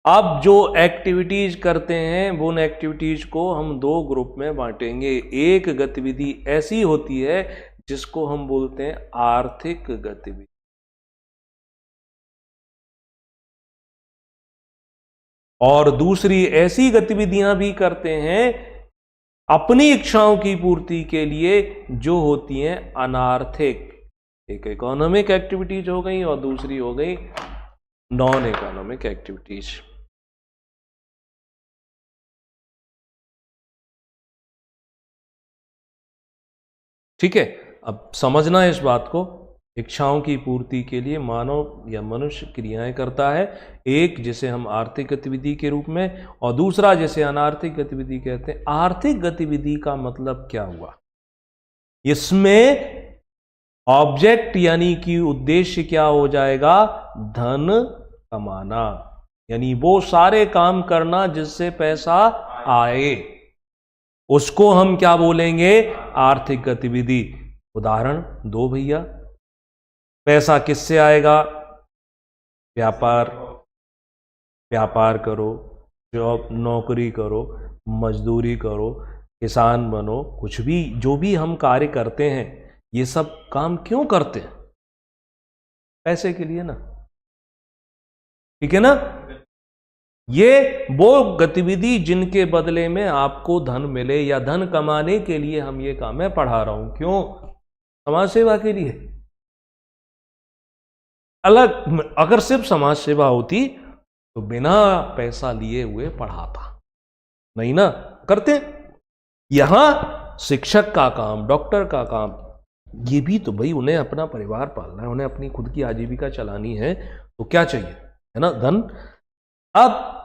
अब जो एक्टिविटीज करते हैं वो उन एक्टिविटीज को हम 2 ग्रुप में बांटेंगे। एक गतिविधि ऐसी होती है जिसको हम बोलते हैं आर्थिक गतिविधि, और दूसरी ऐसी गतिविधियां भी करते हैं अपनी इच्छाओं की पूर्ति के लिए जो होती हैं अनार्थिक। एक इकोनॉमिक एक्टिविटीज हो गई और दूसरी हो गई नॉन इकोनॉमिक एक्टिविटीज। ठीक है, अब समझना इस बात को, इच्छाओं की पूर्ति के लिए मानव या मनुष्य क्रियाएं करता है, एक जिसे हम आर्थिक गतिविधि के रूप में और दूसरा जिसे अनार्थिक गतिविधि कहते हैं। आर्थिक गतिविधि का मतलब क्या हुआ, इसमें ऑब्जेक्ट यानी कि उद्देश्य क्या हो जाएगा, धन कमाना, यानी वो सारे काम करना जिससे पैसा आए, उसको हम क्या बोलेंगे, आर्थिक गतिविधि। उदाहरण दो भैया, पैसा किससे आएगा, व्यापार करो, जॉब नौकरी करो, मजदूरी करो, किसान बनो, कुछ भी जो भी हम कार्य करते हैं, ये सब काम क्यों करते हैं? पैसे के लिए ना, ठीक है ना? ये वो गतिविधि जिनके बदले में आपको धन मिले या धन कमाने के लिए हम ये काम, मैं पढ़ा रहा हूं क्यों? समाज सेवा के लिए। अलग अगर सिर्फ समाज सेवा होती तो बिना पैसा लिए हुए पढ़ाता नहीं ना, करते। यहां शिक्षक का काम, डॉक्टर का काम, ये भी तो भाई उन्हें अपना परिवार पालना है, उन्हें अपनी खुद की आजीविका चलानी है, तो क्या चाहिए, है ना, धन। अब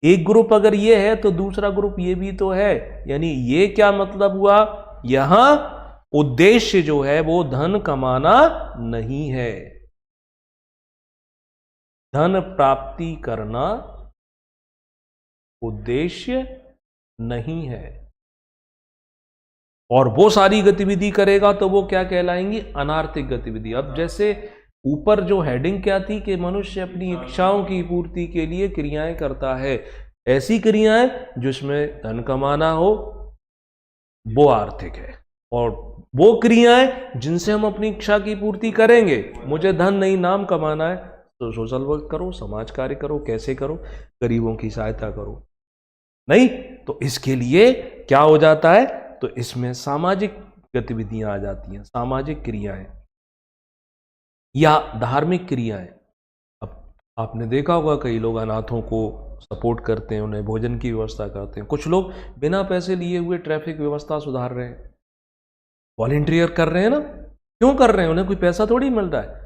एक ग्रुप अगर ये है तो दूसरा ग्रुप ये भी तो है, यानी ये क्या मतलब हुआ, यहां उद्देश्य जो है वो धन कमाना नहीं है, धन प्राप्ति करना उद्देश्य नहीं है। और वो सारी गतिविधि करेगा तो वो क्या कहलाएंगी, अनार्थिक गतिविधि। अब जैसे ऊपर जो हेडिंग क्या थी कि मनुष्य अपनी इच्छाओं की पूर्ति के लिए क्रियाएं करता है, ऐसी क्रियाएं जिसमें धन कमाना हो वो आर्थिक है, और वो क्रियाएं जिनसे हम अपनी इच्छा की पूर्ति करेंगे, मुझे धन नहीं नाम कमाना है, तो सोशल वर्क करो, समाज कार्य करो, कैसे करो, गरीबों की सहायता करो, नहीं तो इसके लिए क्या हो जाता है, तो इसमें सामाजिक गतिविधियां आ जाती हैं, सामाजिक क्रियाएं या धार्मिक क्रियाएं। अब आपने देखा होगा कई लोग अनाथों को सपोर्ट करते हैं, उन्हें भोजन की व्यवस्था करते हैं, कुछ लोग बिना पैसे लिए हुए ट्रैफिक व्यवस्था सुधार रहे हैं, वॉलंटियर कर रहे हैं ना, क्यों कर रहे हैं, उन्हें कोई पैसा थोड़ी मिल रहा है,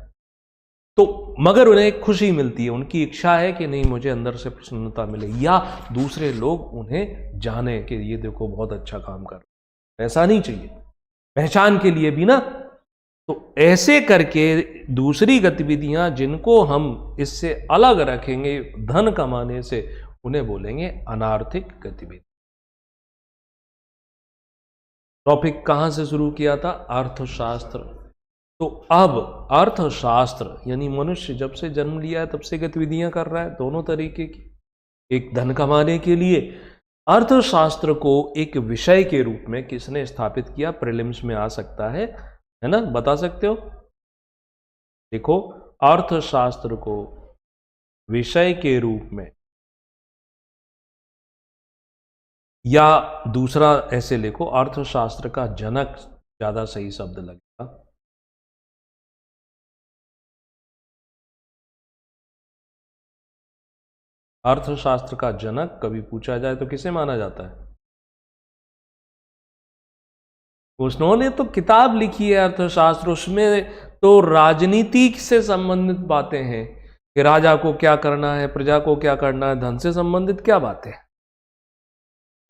तो मगर उन्हें एक खुशी मिलती है, उनकी इच्छा है कि नहीं मुझे अंदर से प्रसन्नता मिले, या दूसरे लोग उन्हें जाने कि ये देखो बहुत अच्छा काम कर, ऐसा नहीं चाहिए, पहचान के लिए भी ना। तो ऐसे करके दूसरी गतिविधियां जिनको हम इससे अलग रखेंगे धन कमाने से, उन्हें बोलेंगे अनार्थिक गतिविधि। टॉपिक कहां से शुरू किया था, अर्थशास्त्र। तो अब अर्थशास्त्र यानी मनुष्य जब से जन्म लिया है तब से गतिविधियां कर रहा है, दोनों तरीके की, एक धन कमाने के लिए। अर्थशास्त्र को एक विषय के रूप में किसने स्थापित किया, प्रीलिम्स में आ सकता है ना, बता सकते हो? देखो, अर्थशास्त्र को विषय के रूप में, या दूसरा ऐसे लिखो, अर्थशास्त्र का जनक ज्यादा सही शब्द लगेगा। अर्थशास्त्र का जनक कभी पूछा जाए तो किसे माना जाता है? उन्होंने तो किताब लिखी है अर्थशास्त्र, उसमें तो राजनीति से संबंधित बातें हैं कि राजा को क्या करना है, प्रजा को क्या करना है, धन से संबंधित क्या बातें,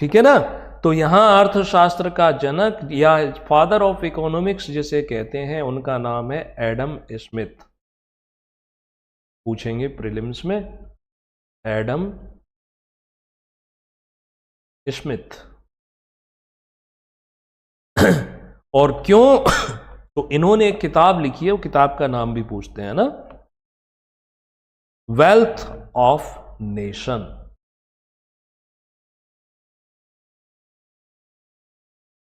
ठीक है ना। तो यहां अर्थशास्त्र का जनक या फादर ऑफ इकोनॉमिक्स जिसे कहते हैं, उनका नाम है एडम स्मिथ। पूछेंगे प्रीलिम्स में, एडम स्मिथ। और क्यों, तो इन्होंने एक किताब लिखी है, वो किताब का नाम भी पूछते हैं ना, wealth of nation.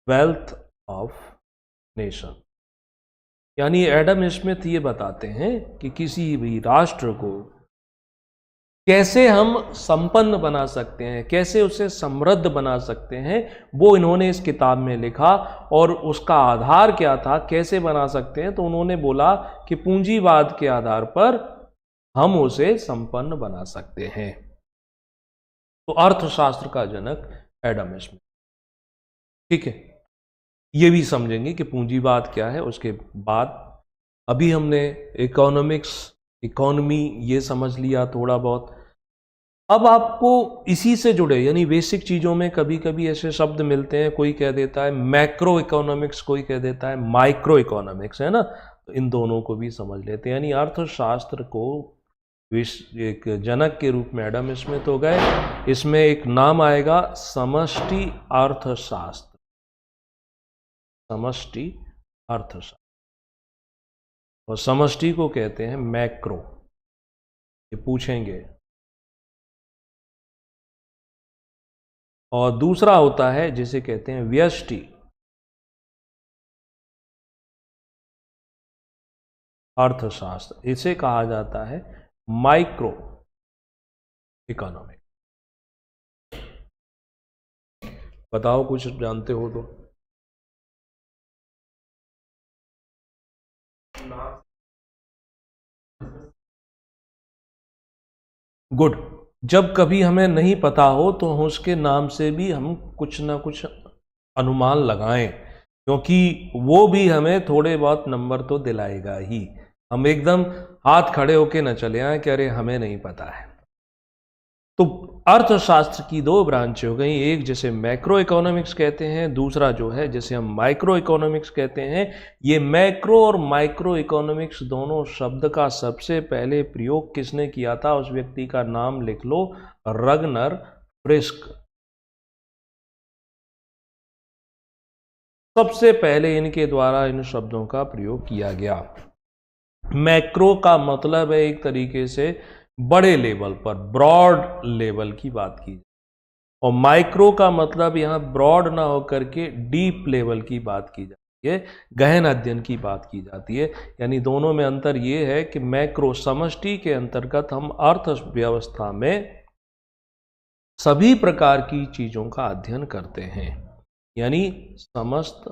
Wealth of nation, यानी एडम स्मिथ ये बताते हैं कि किसी भी राष्ट्र को कैसे हम संपन्न बना सकते हैं, कैसे उसे समृद्ध बना सकते हैं, वो इन्होंने इस किताब में लिखा। और उसका आधार क्या था, कैसे बना सकते हैं, तो उन्होंने बोला कि पूंजीवाद के आधार पर हम उसे संपन्न बना सकते हैं। तो अर्थशास्त्र का जनक एडम स्मिथ, ठीक है। ये भी समझेंगे कि पूंजीवाद क्या है। उसके बाद अभी हमने इकोनॉमिक्स, इकोनॉमी ये समझ लिया थोड़ा बहुत। अब आपको इसी से जुड़े यानी बेसिक चीज़ों में कभी कभी ऐसे शब्द मिलते हैं, कोई कह देता है मैक्रो इकोनॉमिक्स, कोई कह देता है माइक्रो इकोनॉमिक्स, है ना। तो इन दोनों को भी समझ लेते हैं। यानी अर्थशास्त्र को एक जनक के रूप में एडम स्मिथ हो गए। इसमें एक नाम आएगा समष्टि अर्थशास्त्र, समष्टि अर्थशास्त्र, और समष्टि को कहते हैं मैक्रो। ये पूछेंगे और दूसरा होता है जिसे कहते हैं व्यष्टि अर्थशास्त्र, इसे कहा जाता है माइक्रो इकोनॉमिक। बताओ कुछ जानते हो तो। गुड। जब कभी हमें नहीं पता हो तो उसके नाम से भी हम कुछ ना कुछ अनुमान लगाएं, क्योंकि वो भी हमें थोड़े बहुत नंबर तो दिलाएगा ही। हम एकदम हाथ खड़े होके न चले आए कि अरे हमें नहीं पता है। तो अर्थशास्त्र की दो ब्रांच हो गई, एक जिसे मैक्रो इकोनॉमिक्स कहते हैं, दूसरा जो है जिसे हम माइक्रो इकोनॉमिक्स कहते हैं। ये मैक्रो और माइक्रो इकोनॉमिक्स दोनों शब्द का सबसे पहले प्रयोग किसने किया था, उस व्यक्ति का नाम लिख लो, रगनर फ्रिस्क। सबसे पहले इनके द्वारा इन शब्दों का प्रयोग किया गया। मैक्रो का मतलब है एक तरीके से बड़े लेवल पर, ब्रॉड लेवल की बात की जाए, और माइक्रो का मतलब यहां ब्रॉड ना होकर के डीप लेवल की बात की जाती है, गहन अध्ययन की बात की जाती है। यानी दोनों में अंतर यह है कि मैक्रो समष्टि के अंतर्गत हम अर्थव्यवस्था में सभी प्रकार की चीजों का अध्ययन करते हैं, यानी समस्त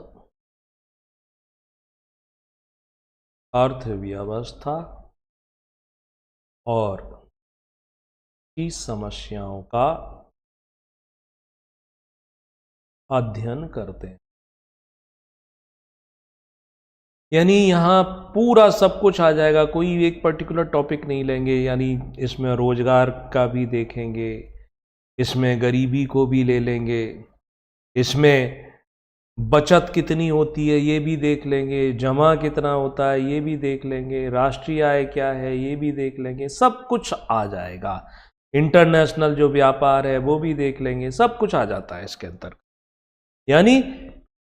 अर्थव्यवस्था और की समस्याओं का अध्ययन करते हैं। यानी यहां पूरा सब कुछ आ जाएगा, कोई एक पर्टिकुलर टॉपिक नहीं लेंगे। यानी इसमें रोजगार का भी देखेंगे, इसमें गरीबी को भी ले लेंगे, इसमें बचत कितनी होती है ये भी देख लेंगे, जमा कितना होता है ये भी देख लेंगे, राष्ट्रीय आय क्या है ये भी देख लेंगे, सब कुछ आ जाएगा। इंटरनेशनल जो व्यापार है वो भी देख लेंगे, सब कुछ आ जाता है इसके अंदर। यानी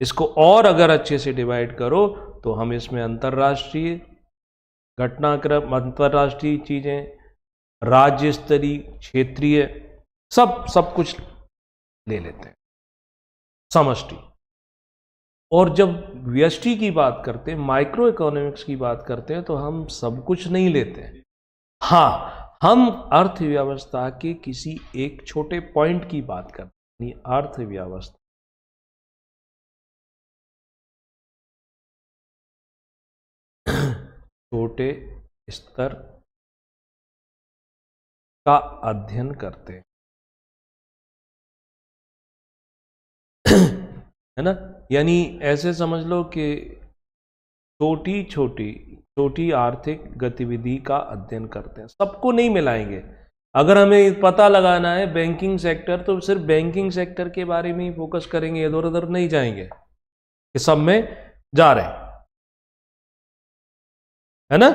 इसको और अगर अच्छे से डिवाइड करो तो हम इसमें अंतर्राष्ट्रीय घटनाक्रम, अंतर्राष्ट्रीय चीजें, राज्य स्तरीय, क्षेत्रीय, सब कुछ ले लेते हैं, समष्टि। और जब व्यष्टि की बात करते हैं, माइक्रो इकोनॉमिक्स की बात करते हैं, तो हम सब कुछ नहीं लेते हैं। हाँ, हम अर्थव्यवस्था के किसी एक छोटे पॉइंट की बात करते हैं। अर्थव्यवस्था छोटे स्तर का अध्ययन करते हैं, है ना। यानी ऐसे समझ लो कि छोटी आर्थिक गतिविधि का अध्ययन करते हैं, सबको नहीं मिलाएंगे। अगर हमें पता लगाना है बैंकिंग सेक्टर, तो सिर्फ बैंकिंग सेक्टर के बारे में ही फोकस करेंगे, इधर उधर नहीं जाएंगे कि सब में जा रहे हैं, है ना।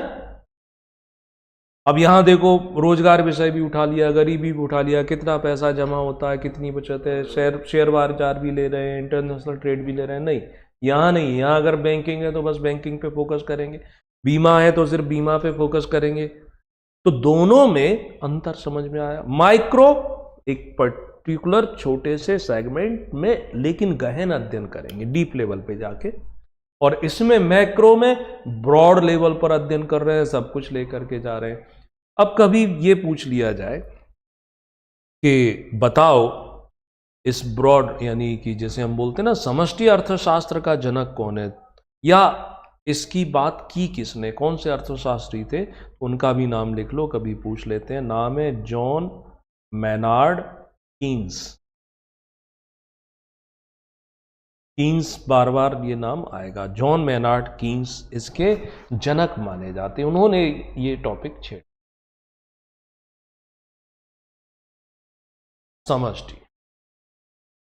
अब यहां देखो, रोजगार विषय भी उठा लिया, गरीबी भी उठा लिया, कितना पैसा जमा होता है, कितनी बचत है, शेयर बाजार भी ले रहे हैं, इंटरनेशनल ट्रेड भी ले रहे हैं। नहीं, यहां नहीं, यहां अगर बैंकिंग है तो बस बैंकिंग पे फोकस करेंगे, बीमा है तो सिर्फ बीमा पे फोकस करेंगे। तो दोनों में अंतर समझ में आया। माइक्रो एक पर्टिकुलर छोटे से सेगमेंट में लेकिन गहन अध्ययन करेंगे, डीप लेवल पे जाके, और इसमें मैक्रो में ब्रॉड लेवल पर अध्ययन कर रहे हैं, सब कुछ लेकर के जा रहे हैं। अब कभी ये पूछ लिया जाए कि बताओ इस ब्रॉड, यानी कि जैसे हम बोलते हैं ना समष्टि अर्थशास्त्र का जनक कौन है, या इसकी बात की किसने, कौन से अर्थशास्त्री थे, उनका भी नाम लिख लो, कभी पूछ लेते हैं। नाम है जॉन मैनार्ड कीन्स। कीन्स बार बार ये नाम आएगा, जॉन मैनार्ड कीन्स इसके जनक माने जाते हैं, उन्होंने ये टॉपिक छेड़ा। समष्टि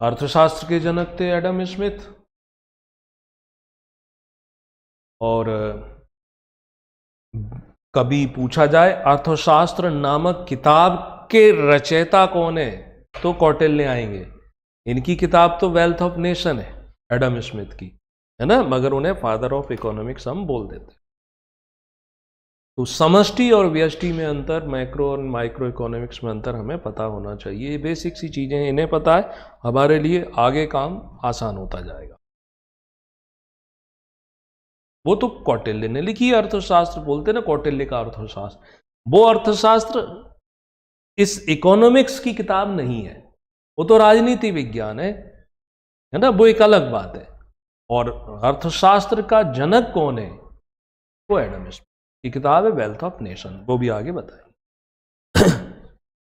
अर्थशास्त्र के जनक थे एडम स्मिथ, और कभी पूछा जाए अर्थशास्त्र नामक किताब के रचयिता कौन है, तो कौटिल्य आएंगे। इनकी किताब तो वेल्थ ऑफ नेशन है एडम स्मिथ की, है ना, मगर उन्हें फादर ऑफ इकोनॉमिक्स हम बोल देते हैं। तो समष्टि और व्यष्टि में अंतर, मैक्रो और माइक्रो इकोनॉमिक्स में अंतर हमें पता होना चाहिए। ये बेसिक सी चीजें इन्हें पता है, हमारे लिए आगे काम आसान होता जाएगा। वो तो कौटिल्य ने लिखी है अर्थशास्त्र, बोलते ना कौटिल्य का अर्थशास्त्र, वो अर्थशास्त्र इस इकोनॉमिक्स की किताब नहीं है, वो तो राजनीति विज्ञान है ना, वो एक अलग बात है। और अर्थशास्त्र का जनक कौन है? वो एडम स्मिथ की किताब है वेल्थ ऑफ नेशन, वो भी आगे बताएंगे।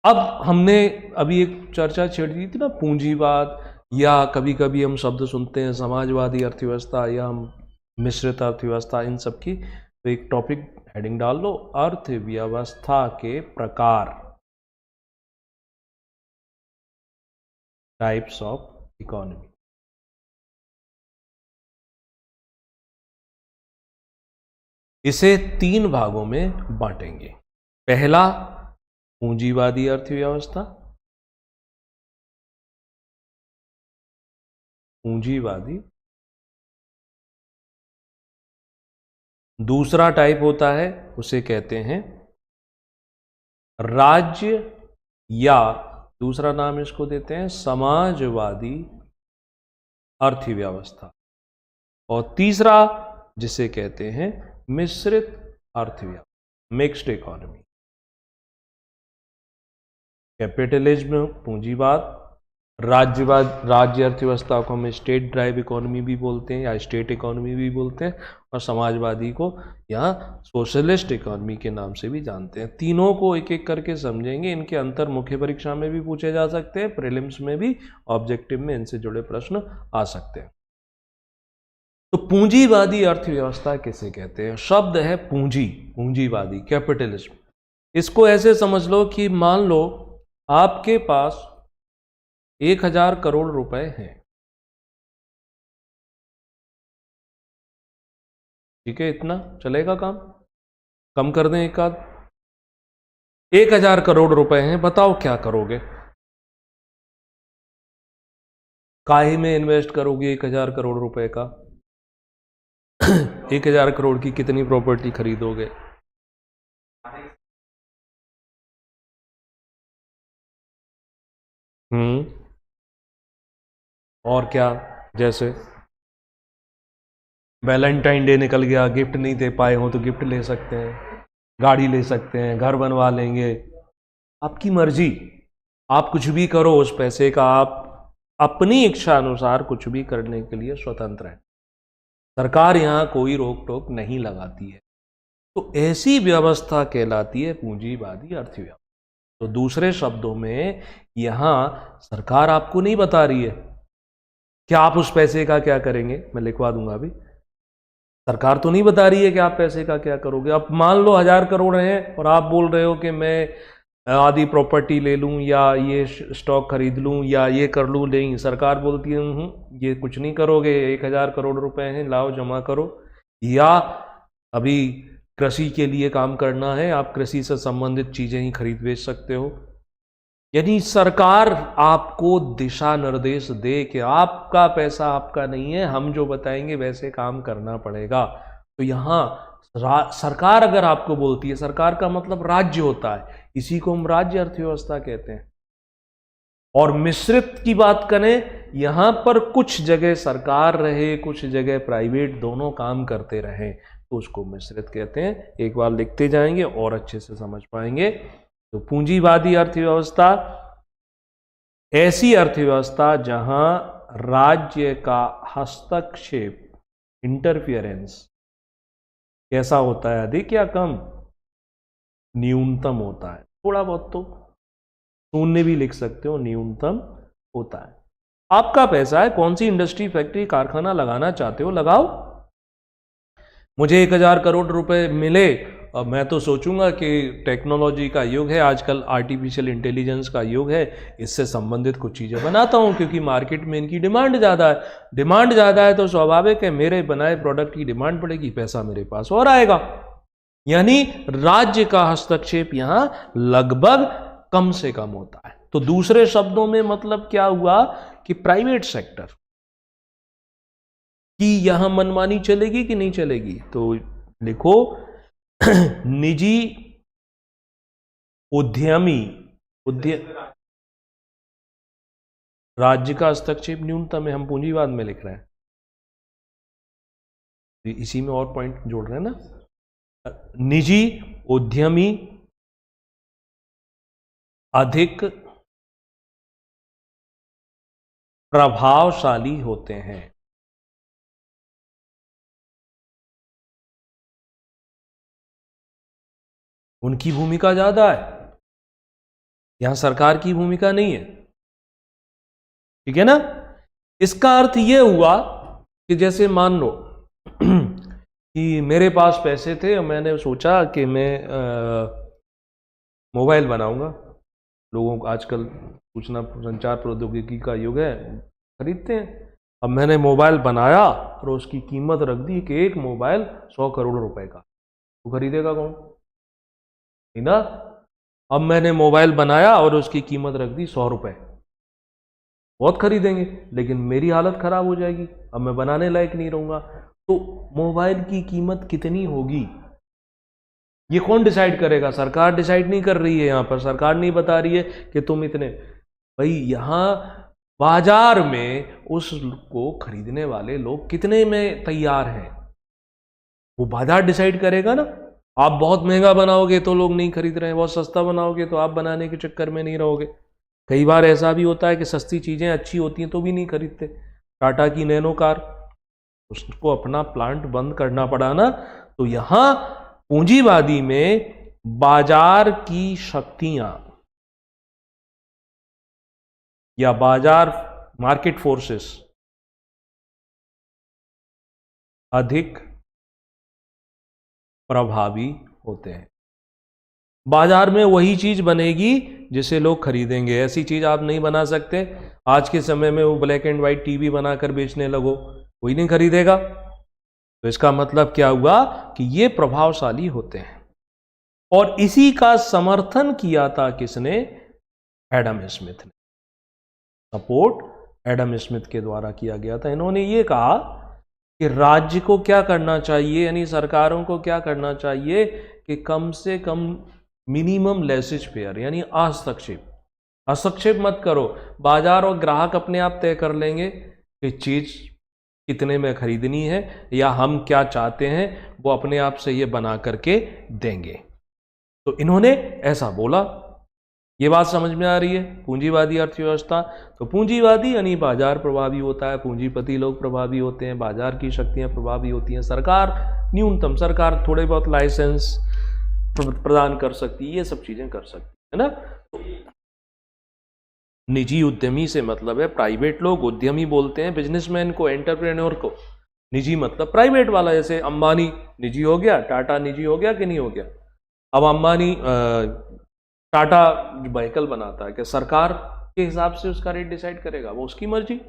अब हमने अभी एक चर्चा छेड़ दी थी ना पूंजीवाद, या कभी कभी हम शब्द सुनते हैं समाजवादी अर्थव्यवस्था या हम मिश्रित अर्थव्यवस्था, इन सब की। तो एक टॉपिक हेडिंग डाल लो, अर्थव्यवस्था के प्रकार, टाइप्स ऑफ इकोनॉमी। इसे 3 भागों में बांटेंगे। पहला पूंजीवादी अर्थव्यवस्था, पूंजीवादी। दूसरा टाइप होता है, उसे कहते हैं राज्य, या दूसरा नाम इसको देते हैं समाजवादी अर्थव्यवस्था। और तीसरा जिसे कहते हैं मिश्रित अर्थव्यवस्था, मिक्स्ड इकोनॉमी। कैपिटलिज्म पूंजीवाद, राज्यवाद, राज्य अर्थव्यवस्था को हम स्टेट ड्राइव इकोनॉमी भी बोलते हैं या स्टेट इकोनॉमी भी बोलते हैं, और समाजवादी को यहाँ सोशलिस्ट इकोनॉमी के नाम से भी जानते हैं। तीनों को एक एक करके समझेंगे। इनके अंतर मुख्य परीक्षा में भी पूछे जा सकते हैं, प्रीलिम्स में भी, ऑब्जेक्टिव में इनसे जुड़े प्रश्न आ सकते हैं। तो पूंजीवादी अर्थव्यवस्था किसे कहते हैं? शब्द है पूंजी, पूंजीवादी, कैपिटलिज्म। इसको ऐसे समझ लो कि मान लो आपके पास 1000 करोड़ रुपए हैं, ठीक है, इतना चलेगा काम? कम कर दें एक आध। 1000 करोड़ रुपए हैं, बताओ क्या करोगे? काहे में इन्वेस्ट करोगे 1000 करोड़ रुपए का? 1000 करोड़ की कितनी प्रॉपर्टी खरीदोगे? और क्या? जैसे वैलेंटाइन डे निकल गया, गिफ्ट नहीं दे पाए हो तो गिफ्ट ले सकते हैं, गाड़ी ले सकते हैं, घर बनवा लेंगे, आपकी मर्जी। आप कुछ भी करो उस पैसे का, आप अपनी इच्छा अनुसार कुछ भी करने के लिए स्वतंत्र हैं। सरकार यहाँ कोई रोक टोक नहीं लगाती है। तो ऐसी व्यवस्था कहलाती है पूंजीवादी अर्थव्यवस्था। तो दूसरे शब्दों में यहाँ सरकार आपको नहीं बता रही है कि आप उस पैसे का क्या करेंगे, मैं लिखवा दूंगा अभी। सरकार तो नहीं बता रही है कि आप पैसे का क्या करोगे। अब मान लो 1000 करोड़ हैं और आप बोल रहे हो कि मैं आधी प्रॉपर्टी ले लूं, या ये स्टॉक खरीद लूं, या ये कर लूं। नहीं, सरकार बोलती है ये कुछ नहीं करोगे, 1000 करोड़ रुपए हैं, लाओ जमा करो। या अभी कृषि के लिए काम करना है, आप कृषि से संबंधित चीजें ही खरीद बेच सकते हो। यानी सरकार आपको दिशा निर्देश दे कि आपका पैसा आपका नहीं है, हम जो बताएंगे वैसे काम करना पड़ेगा। तो यहाँ सरकार अगर आपको बोलती है, सरकार का मतलब राज्य होता है, इसी को हम राज्य अर्थव्यवस्था कहते हैं। और मिश्रित की बात करें, यहां पर कुछ जगह सरकार रहे, कुछ जगह प्राइवेट, दोनों काम करते रहे, तो उसको मिश्रित कहते हैं। एक बार लिखते जाएंगे और अच्छे से समझ पाएंगे। तो पूंजीवादी अर्थव्यवस्था ऐसी अर्थव्यवस्था जहां राज्य का हस्तक्षेप, इंटरफियरेंस कैसा होता है, अधिक या कम? न्यूनतम होता है। थोड़ा बहुत तो शून्य भी लिख सकते हो, न्यूनतम होता है। आपका पैसा है, कौन सी इंडस्ट्री, फैक्ट्री, कारखाना लगाना चाहते हो लगाओ। मुझे 1000 करोड़ रुपए मिले, अब मैं तो सोचूंगा कि टेक्नोलॉजी का युग है आजकल, आर्टिफिशियल इंटेलिजेंस का युग है, इससे संबंधित कुछ चीज़ें बनाता हूं, क्योंकि मार्केट में इनकी डिमांड ज़्यादा है। डिमांड ज़्यादा है तो स्वाभाविक है मेरे बनाए प्रोडक्ट की डिमांड बढ़ेगी, पैसा मेरे पास और आएगा। यानी राज्य का हस्तक्षेप यहां लगभग कम से कम होता है। तो दूसरे शब्दों में मतलब क्या हुआ कि प्राइवेट सेक्टर की यहां मनमानी चलेगी कि नहीं चलेगी? तो लिखो, निजी उद्यमी राज्य का हस्तक्षेप न्यूनतम है, हम पूंजीवाद में लिख रहे हैं, इसी में और पॉइंट जोड़ रहे हैं ना। निजी उद्यमी अधिक प्रभावशाली होते हैं। उनकी भूमिका ज्यादा है, यहां सरकार की भूमिका नहीं है, ठीक है ना। इसका अर्थ यह हुआ कि जैसे मान लो कि मेरे पास पैसे थे और मैंने सोचा कि मैं मोबाइल बनाऊंगा। लोगों को आजकल सूचना संचार प्रौद्योगिकी का युग है, खरीदते हैं। अब मैंने मोबाइल बनाया और उसकी कीमत रख दी कि एक मोबाइल 100 करोड़ रुपए का, तो खरीदेगा कौन? नहीं ना। अब मैंने मोबाइल बनाया और उसकी कीमत रख दी 100 रुपए, बहुत खरीदेंगे, लेकिन मेरी हालत खराब हो जाएगी, अब मैं बनाने लायक नहीं रहूंगा। तो मोबाइल की कीमत कितनी होगी ये कौन डिसाइड करेगा? सरकार डिसाइड नहीं कर रही है, यहां पर सरकार नहीं बता रही है कि तुम इतने। भाई यहां बाजार में उसको खरीदने वाले लोग कितने में तैयार हैं, वो बाजार डिसाइड करेगा ना। आप बहुत महंगा बनाओगे तो लोग नहीं खरीद रहे हैं, बहुत सस्ता बनाओगे तो आप बनाने के चक्कर में नहीं रहोगे। कई बार ऐसा भी होता है कि सस्ती चीजें अच्छी होती हैं तो भी नहीं खरीदते। टाटा की नैनो कार, उसको अपना प्लांट बंद करना पड़ा ना। तो यहां पूंजीवादी में बाजार की शक्तियां या बाजार मार्केट फोर्सेस अधिक प्रभावी होते हैं। बाजार में वही चीज बनेगी जिसे लोग खरीदेंगे, ऐसी चीज आप नहीं बना सकते। आज के समय में वो ब्लैक एंड व्हाइट टीवी बनाकर बेचने लगो, कोई नहीं खरीदेगा। तो इसका मतलब क्या हुआ कि ये प्रभावशाली होते हैं। और इसी का समर्थन किया था किसने? एडम स्मिथ ने। सपोर्ट एडम स्मिथ के द्वारा किया गया था। इन्होंने ये कहा कि राज्य को क्या करना चाहिए, यानी सरकारों को क्या करना चाहिए कि कम से कम मिनिमम लेसेज फेयर, यानी हस्तक्षेप मत करो। बाजार और ग्राहक अपने आप तय कर लेंगे कि चीज कितने में खरीदनी है या हम क्या चाहते हैं, वो अपने आप से ये बना करके देंगे। तो इन्होंने ऐसा बोला। ये बात समझ में आ रही है? पूंजीवादी अर्थव्यवस्था, तो पूंजीवादी यानी बाजार प्रभावी होता है, पूंजीपति लोग प्रभावी होते हैं, बाजार की शक्तियां प्रभावी होती हैं, सरकार न्यूनतम, सरकार थोड़े बहुत लाइसेंस प्रदान कर सकती है, ये सब चीजें कर सकती है ना। तो निजी उद्यमी से मतलब है प्राइवेट लोग, उद्यमी बोलते हैं बिजनेसमैन को, एंटरप्रेन्योर को। निजी मतलब प्राइवेट वाला, जैसे अंबानी निजी हो गया, टाटा निजी हो गया कि नहीं हो गया। अब अंबानी टाटा व्हीकल बनाता है, कि सरकार के हिसाब से उसका रेट डिसाइड करेगा, वो उसकी मर्जी।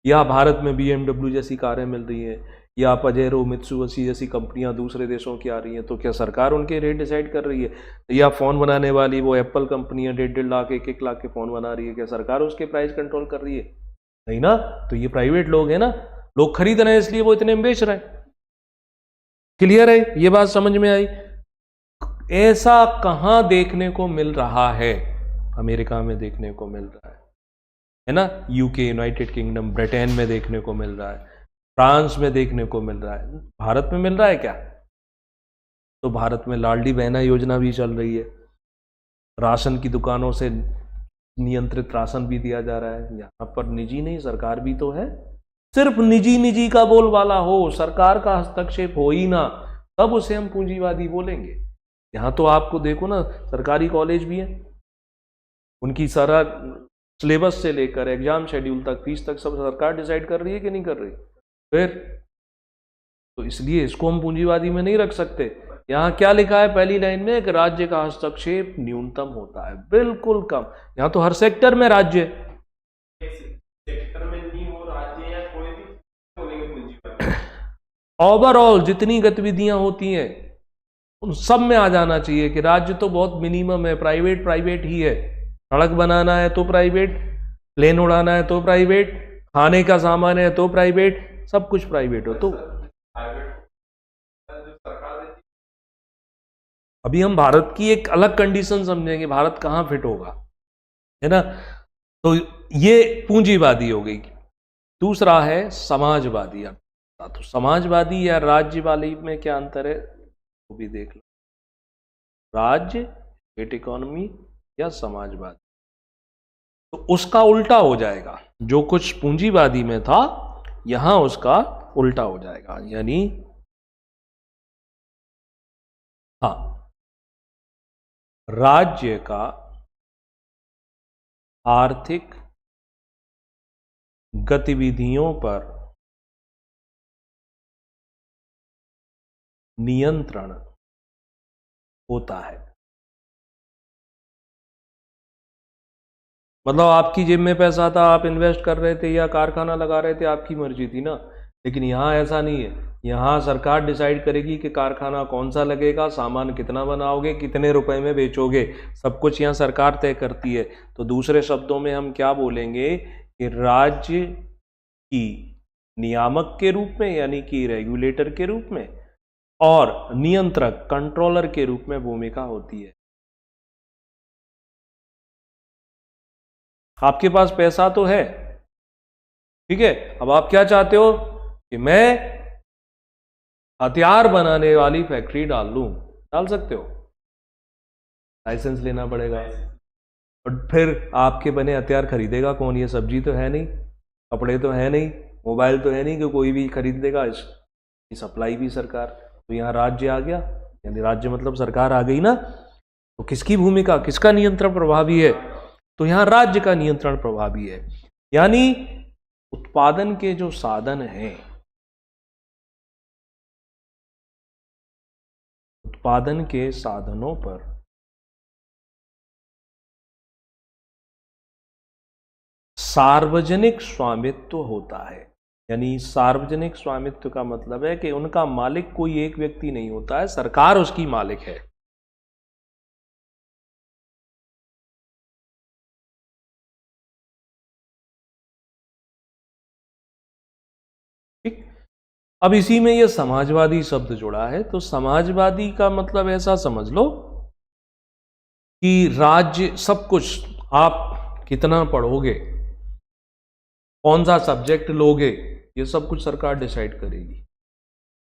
या भारत में BMW जैसी कारें मिल रही हैं, या पजेरो मित्सुबिशी जैसी कंपनियां दूसरे देशों की आ रही हैं, तो क्या सरकार उनके रेट डिसाइड कर रही है? या फोन बनाने वाली वो एप्पल कंपनी है, 1.5 लाख 1 लाख के फोन बना रही है, क्या सरकार उसके प्राइस कंट्रोल कर रही है? नहीं ना। तो ये प्राइवेट लोग हैं ना, लोग खरीद रहे हैं इसलिए वो इतने में बेच रहे हैं। क्लियर है? ये बात समझ में आई? ऐसा कहां देखने को मिल रहा है? अमेरिका में देखने को मिल रहा है ना, यूके, यूनाइटेड किंगडम, ब्रिटेन में देखने को मिल रहा है, फ्रांस में देखने को मिल रहा है। भारत में मिल रहा है क्या? तो भारत में लाडली बहना योजना भी चल रही है, राशन की दुकानों से नियंत्रित राशन भी दिया जा रहा है। यहाँ पर निजी नहीं, सरकार भी तो है। सिर्फ निजी का बोलबाला हो, सरकार का हस्तक्षेप हो ही ना, तब उसे हम पूंजीवादी बोलेंगे। यहाँ तो आपको देखो ना, सरकारी कॉलेज भी है, उनकी सारा सिलेबस से लेकर एग्जाम शेड्यूल तक, फीस तक सब सरकार डिसाइड कर रही है कि नहीं कर रही? फिर तो इसलिए इसको हम पूंजीवादी में नहीं रख सकते। यहाँ क्या लिखा है पहली लाइन में कि राज्य का हस्तक्षेप न्यूनतम होता है, बिल्कुल कम। यहाँ तो हर सेक्टर में राज्य, सेक्टर में नहीं हो राज्य या कोई भी, ओवरऑल जितनी गतिविधियां होती हैं उन सब में आ जाना चाहिए कि राज्य तो बहुत मिनिमम है, प्राइवेट ही है। सड़क बनाना है तो प्राइवेट, प्लेन उड़ाना है तो प्राइवेट, खाने का सामान है तो प्राइवेट, सब कुछ प्राइवेट हो। तो अभी हम भारत की एक अलग कंडीशन समझेंगे, भारत कहाँ फिट होगा, है ना। तो ये पूंजीवादी हो गई। दूसरा है समाजवादी। तो समाजवादी या राज्यवादी में क्या अंतर है वो भी देख लो। राज्य, स्टेट इकोनॉमी या समाजवादी, तो उसका उल्टा हो जाएगा। जो कुछ पूंजीवादी में था यहां उसका उल्टा हो जाएगा। यानी हाँ, राज्य का आर्थिक गतिविधियों पर नियंत्रण होता है। मतलब आपकी जेब में पैसा था, आप इन्वेस्ट कर रहे थे या कारखाना लगा रहे थे, आपकी मर्जी थी ना। लेकिन यहाँ ऐसा नहीं है। यहाँ सरकार डिसाइड करेगी कि कारखाना कौन सा लगेगा, सामान कितना बनाओगे, कितने रुपए में बेचोगे, सब कुछ यहाँ सरकार तय करती है। तो दूसरे शब्दों में हम क्या बोलेंगे कि राज्य की नियामक के रूप में, यानी कि रेगुलेटर के रूप में, और नियंत्रक कंट्रोलर के रूप में भूमिका होती है। आपके पास पैसा तो है, ठीक है, अब आप क्या चाहते हो कि मैं हथियार बनाने वाली फैक्ट्री डाल लूं। डाल सकते हो, लाइसेंस लेना पड़ेगा। और फिर आपके बने हथियार खरीदेगा कौन? ये सब्जी तो है नहीं, कपड़े तो है नहीं, मोबाइल तो है नहीं कि कोई भी खरीद देगा। इसकी सप्लाई भी सरकार। तो यहाँ राज्य आ गया, यानी राज्य मतलब सरकार आ गई ना। तो किसकी भूमिका, किसका नियंत्रण प्रभावी है? तो यहाँ राज्य का नियंत्रण प्रभावी है। यानी उत्पादन के जो साधन हैं, उत्पादन के साधनों पर सार्वजनिक स्वामित्व होता है। यानी सार्वजनिक स्वामित्व का मतलब है कि उनका मालिक कोई एक व्यक्ति नहीं होता है, सरकार उसकी मालिक है। ठीक। अब इसी में ये समाजवादी शब्द जुड़ा है। तो समाजवादी का मतलब ऐसा समझ लो कि राज्य सब कुछ, आप कितना पढ़ोगे, कौन सा सब्जेक्ट लोगे, ये सब कुछ सरकार डिसाइड करेगी।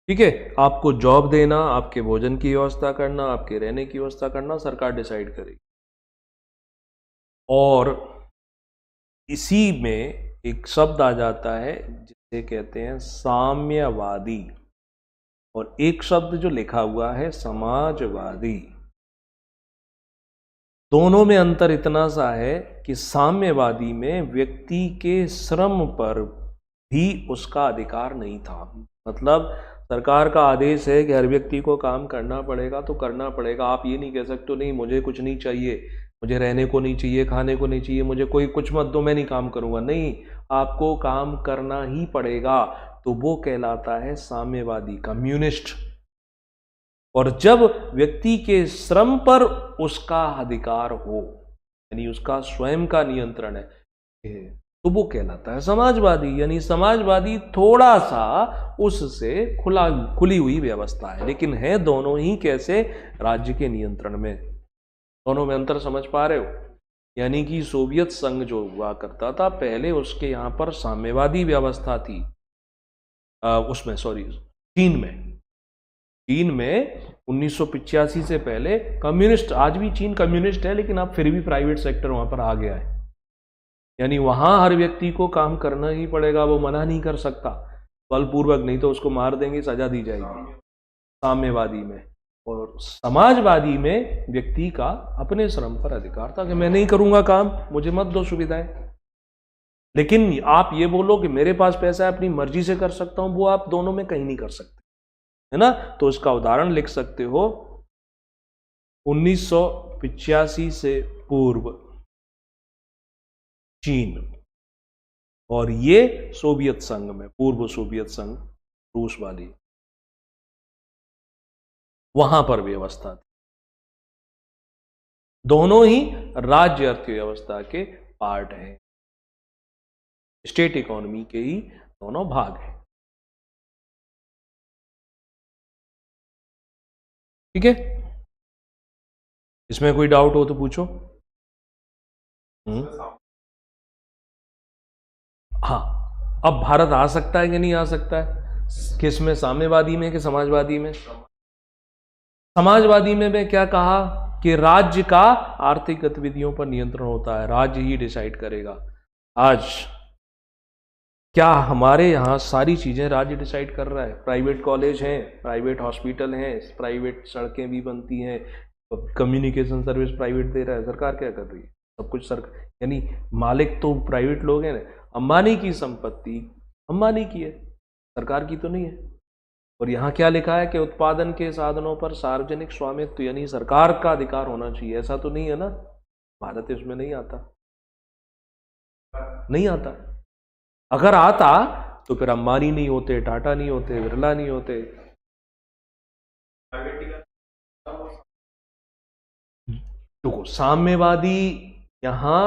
ठीक है, आपको जॉब देना, आपके भोजन की व्यवस्था करना, आपके रहने की व्यवस्था करना, सरकार डिसाइड करेगी। और इसी में एक शब्द आ जाता है जिसे कहते हैं साम्यवादी, और एक शब्द जो लिखा हुआ है समाजवादी। दोनों में अंतर इतना सा है कि साम्यवादी में व्यक्ति के श्रम पर भी उसका अधिकार नहीं था। मतलब सरकार का आदेश है कि हर व्यक्ति को काम करना पड़ेगा तो करना पड़ेगा। आप ये नहीं कह सकते नहीं मुझे कुछ नहीं चाहिए, मुझे रहने को नहीं चाहिए, खाने को नहीं चाहिए, मुझे कोई कुछ मत दो, मैं नहीं काम करूंगा। नहीं, आपको काम करना ही पड़ेगा। तो वो कहलाता है साम्यवादी, कम्युनिस्ट। और जब व्यक्ति के श्रम पर उसका अधिकार हो, यानी उसका स्वयं का नियंत्रण है, तो वो कहलाता है समाजवादी। यानी समाजवादी थोड़ा सा उससे खुली हुई व्यवस्था है, लेकिन है दोनों ही कैसे? राज्य के नियंत्रण में। दोनों में अंतर समझ पा रहे हो? यानी कि सोवियत संघ जो हुआ करता था पहले, उसके यहां पर साम्यवादी व्यवस्था थी। उसमें सॉरी, चीन में 1985 से पहले कम्युनिस्ट, आज भी चीन कम्युनिस्ट है, लेकिन अब फिर भी प्राइवेट सेक्टर वहां पर आ गया है। यानी वहां हर व्यक्ति को काम करना ही पड़ेगा, वो मना नहीं कर सकता बलपूर्वक, नहीं तो उसको मार देंगे, सजा दी जाएगी। साम्यवादी में। और समाजवादी में व्यक्ति का अपने श्रम पर अधिकार था कि मैं नहीं करूंगा काम, मुझे मत दो सुविधाएं। लेकिन आप ये बोलो कि मेरे पास पैसा है, अपनी मर्जी से कर सकता हूं, वो आप दोनों में कहीं नहीं कर सकते, है ना। तो इसका उदाहरण लिख सकते हो 1985 से पूर्व चीन, और ये सोवियत संघ में, पूर्व सोवियत संघ, रूस वाली, वहां पर व्यवस्था थी। दोनों ही राज्य अर्थव्यवस्था के पार्ट हैं, स्टेट इकोनॉमी के ही दोनों भाग हैं। ठीक है। इसमें कोई डाउट हो तो पूछो। हाँ, अब भारत आ सकता है कि नहीं आ सकता है, किस में, साम्यवादी में कि समाजवादी में? समाजवादी में मैं क्या कहा कि राज्य का आर्थिक गतिविधियों पर नियंत्रण होता है, राज्य ही डिसाइड करेगा। आज क्या हमारे यहाँ सारी चीजें राज्य डिसाइड कर रहा है? प्राइवेट कॉलेज हैं, प्राइवेट हॉस्पिटल हैं, प्राइवेट सड़कें भी बनती हैं, कम्युनिकेशन सर्विस प्राइवेट दे रहा है, सरकार क्या कर रही है? सब कुछ सरकार, यानी मालिक तो प्राइवेट लोग हैं ना। अंबानी की संपत्ति अंबानी की है, सरकार की तो नहीं है। और यहाँ क्या लिखा है कि उत्पादन के साधनों पर सार्वजनिक स्वामित्व यानी सरकार का अधिकार होना चाहिए, ऐसा तो नहीं है ना। भारत इसमें नहीं आता, नहीं आता। अगर आता तो फिर अंबानी नहीं होते, टाटा नहीं होते, बिरला नहीं होते। देखो, साम्यवादी यहाँ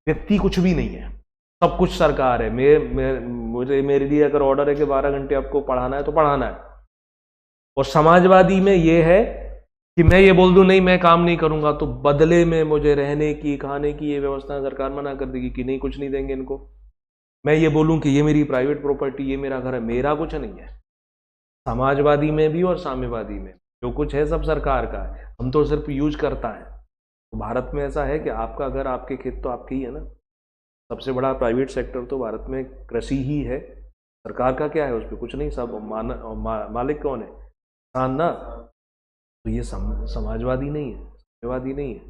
व्यक्ति कुछ भी नहीं है, सब कुछ सरकार है। मेरे लिए अगर ऑर्डर है कि 12 घंटे आपको पढ़ाना है तो पढ़ाना है। और समाजवादी में ये है कि मैं ये बोल दूं नहीं मैं काम नहीं करूंगा तो बदले में मुझे रहने की, खाने की ये व्यवस्था सरकार मना कर देगी कि नहीं, कुछ नहीं देंगे इनको। मैं ये बोलूं कि ये मेरी प्राइवेट प्रॉपर्टी, ये मेरा घर है, मेरा कुछ नहीं है। समाजवादी में भी और साम्यवादी में जो कुछ है सब सरकार का है, हम तो सिर्फ यूज करता है। तो भारत में ऐसा है कि आपका घर, आपके खेत तो आपके ही है ना। सबसे बड़ा प्राइवेट सेक्टर तो भारत में कृषि ही है, सरकार का क्या है उस पर? कुछ नहीं, सब मालिक कौन है? किसान ना। तो ये समाजवादी नहीं है, साम्यवादी नहीं है।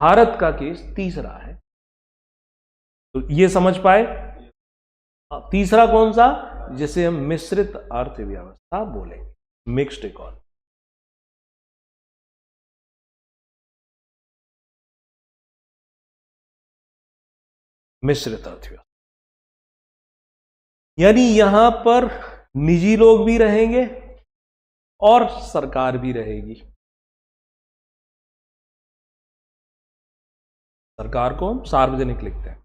भारत का केस तीसरा है, तो ये समझ पाए। तीसरा कौन सा? जिसे हम मिश्रित अर्थव्यवस्था बोलेंगे, मिक्स्ड इकोनॉमी। मिश्रित अर्थव्यवस्था यानी यहां पर निजी लोग भी रहेंगे और सरकार भी रहेगी। सरकार को हम सार्वजनिक लिखते हैं।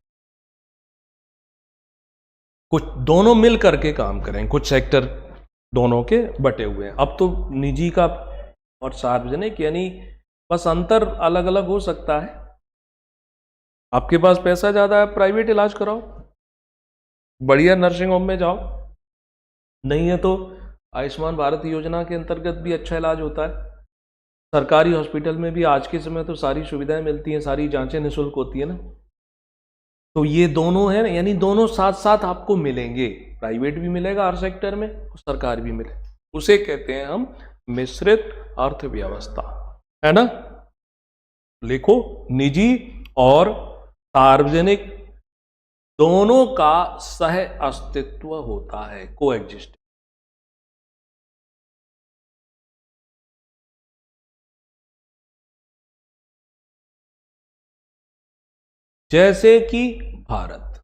कुछ दोनों मिल करके काम करें, कुछ सेक्टर दोनों के बटे हुए हैं। अब तो निजी का और सार्वजनिक यानी बस अंतर अलग अलग हो सकता है। आपके पास पैसा ज्यादा है, प्राइवेट इलाज कराओ, बढ़िया नर्सिंग होम में जाओ। नहीं है तो आयुष्मान भारत योजना के अंतर्गत भी अच्छा इलाज होता है। सरकारी हॉस्पिटल में भी आज के समय तो सारी सुविधाएं मिलती हैं, सारी जांचें निःशुल्क होती है ना। तो ये दोनों हैं, यानी दोनों साथ साथ आपको मिलेंगे, प्राइवेट भी मिलेगा हर सेक्टर में और सरकार भी मिले। उसे कहते हैं हम मिश्रित अर्थव्यवस्था, है ना। लिखो, निजी और सार्वजनिक दोनों का सह अस्तित्व होता है, कोएग्जिस्ट। जैसे कि भारत,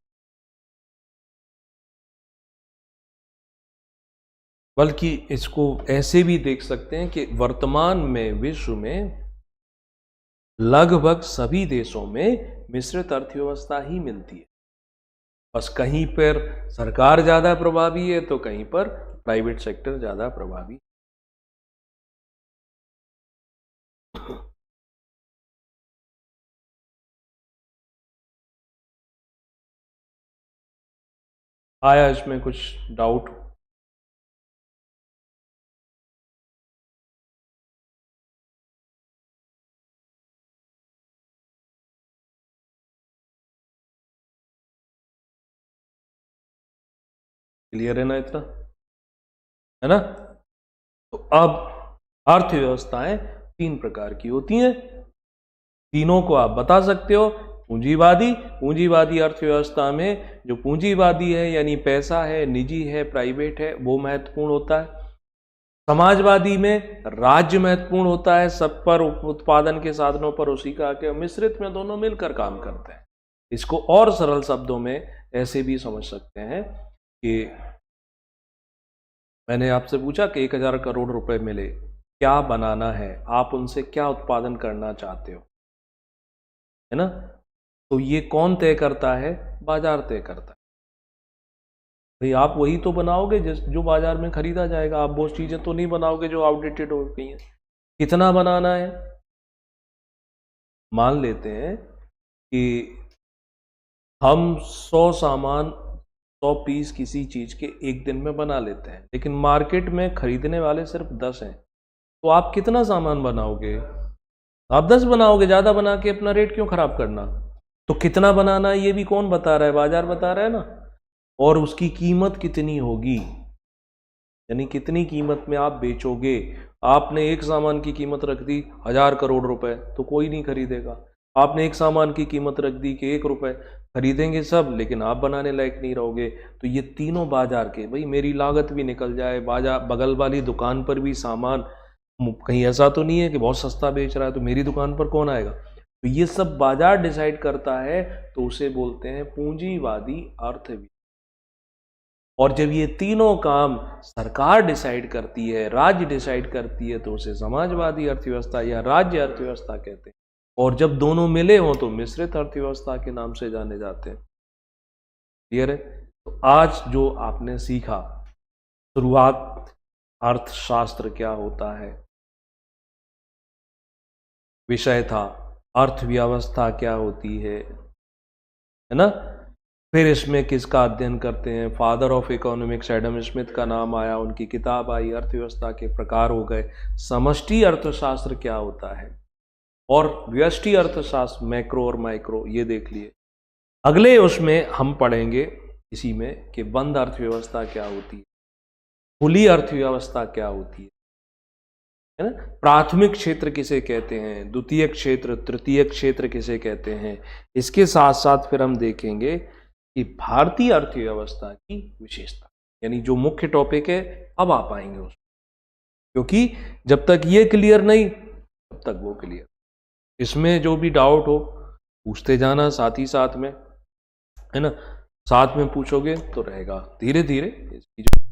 बल्कि इसको ऐसे भी देख सकते हैं कि वर्तमान में विश्व में लगभग सभी देशों में मिश्रित अर्थव्यवस्था ही मिलती है। बस कहीं पर सरकार ज्यादा प्रभावी है तो कहीं पर प्राइवेट सेक्टर ज्यादा प्रभावी। आया इसमें कुछ डाउट? क्लियर है ना इतना, है ना। तो अब अर्थव्यवस्थाएं 3 प्रकार की होती हैं, तीनों को आप बता सकते हो। पूंजीवादी अर्थव्यवस्था में जो पूंजीवादी है यानी पैसा है, निजी है, प्राइवेट है, वो महत्वपूर्ण होता है। समाजवादी में राज्य महत्वपूर्ण होता है, सब पर उत्पादन के साधनों पर उसी का के। मिश्रित में दोनों मिलकर काम करते हैं। इसको और सरल शब्दों में ऐसे भी समझ सकते हैं कि मैंने आपसे पूछा कि 1000 करोड़ रुपए मिले, क्या बनाना है, आप उनसे क्या उत्पादन करना चाहते हो, है ना। तो ये कौन तय करता है? बाजार तय करता है। भाई आप वही तो बनाओगे जो बाजार में खरीदा जाएगा, आप वो चीजें तो नहीं बनाओगे जो आउटडेटेड हो गई हैं। कितना बनाना है, मान लेते हैं कि हम 100 सामान 100 पीस किसी चीज के एक दिन में बना लेते हैं, लेकिन मार्केट में खरीदने वाले सिर्फ 10 हैं, तो आप कितना सामान बनाओगे? आप 10 बनाओगे, ज्यादा बना के अपना रेट क्यों खराब करना? तो कितना बनाना है ये भी कौन बता रहा है? बाजार बता रहा है ना। और उसकी कीमत कितनी होगी, यानी कितनी कीमत में आप बेचोगे। आपने एक सामान की कीमत रख दी 1000 करोड़ रुपए, तो कोई नहीं खरीदेगा। आपने एक सामान की कीमत रख दी कि 1 रुपए, खरीदेंगे सब, लेकिन आप बनाने लायक नहीं रहोगे। तो ये तीनों बाजार के, भाई मेरी लागत भी निकल जाए, बाजार बगल वाली दुकान पर भी सामान कहीं ऐसा तो नहीं है कि बहुत सस्ता बेच रहा है, तो मेरी दुकान पर कौन आएगा? तो ये सब बाजार डिसाइड करता है, तो उसे बोलते हैं पूंजीवादी अर्थव्यवस्था। और जब ये तीनों काम सरकार डिसाइड करती है, राज्य डिसाइड करती है, तो उसे समाजवादी अर्थव्यवस्था या राज्य अर्थव्यवस्था कहते हैं। और जब दोनों मिले हों तो मिश्रित अर्थव्यवस्था के नाम से जाने जाते हैं। क्लियर है? तो आज जो आपने सीखा, शुरुआत अर्थशास्त्र क्या होता है, विषय था अर्थव्यवस्था क्या होती है ना। फिर इसमें किसका अध्ययन करते हैं, father of economics Adam Smith का नाम आया, उनकी किताब आई, अर्थव्यवस्था के प्रकार हो गए, समष्टि अर्थशास्त्र क्या होता है, और व्यष्टि अर्थशास्त्र मैक्रो और माइक्रो, ये देख लिए। अगले उसमें हम पढ़ेंगे इसी में कि बंद अर्थव्यवस्था क्या होती है, खुली अर्थव्यवस्था क्या होती है ना, प्राथमिक क्षेत्र किसे कहते हैं, द्वितीय क्षेत्र, तृतीय क्षेत्र किसे कहते हैं। इसके साथ साथ फिर हम देखेंगे कि भारतीय अर्थव्यवस्था की विशेषता, यानी जो मुख्य टॉपिक है अब आप आएंगे उसमें, क्योंकि जब तक ये क्लियर नहीं तब तक वो क्लियर। इसमें जो भी डाउट हो पूछते जाना साथ ही साथ में, है ना, साथ में पूछोगे तो रहेगा। धीरे धीरे इसकी जो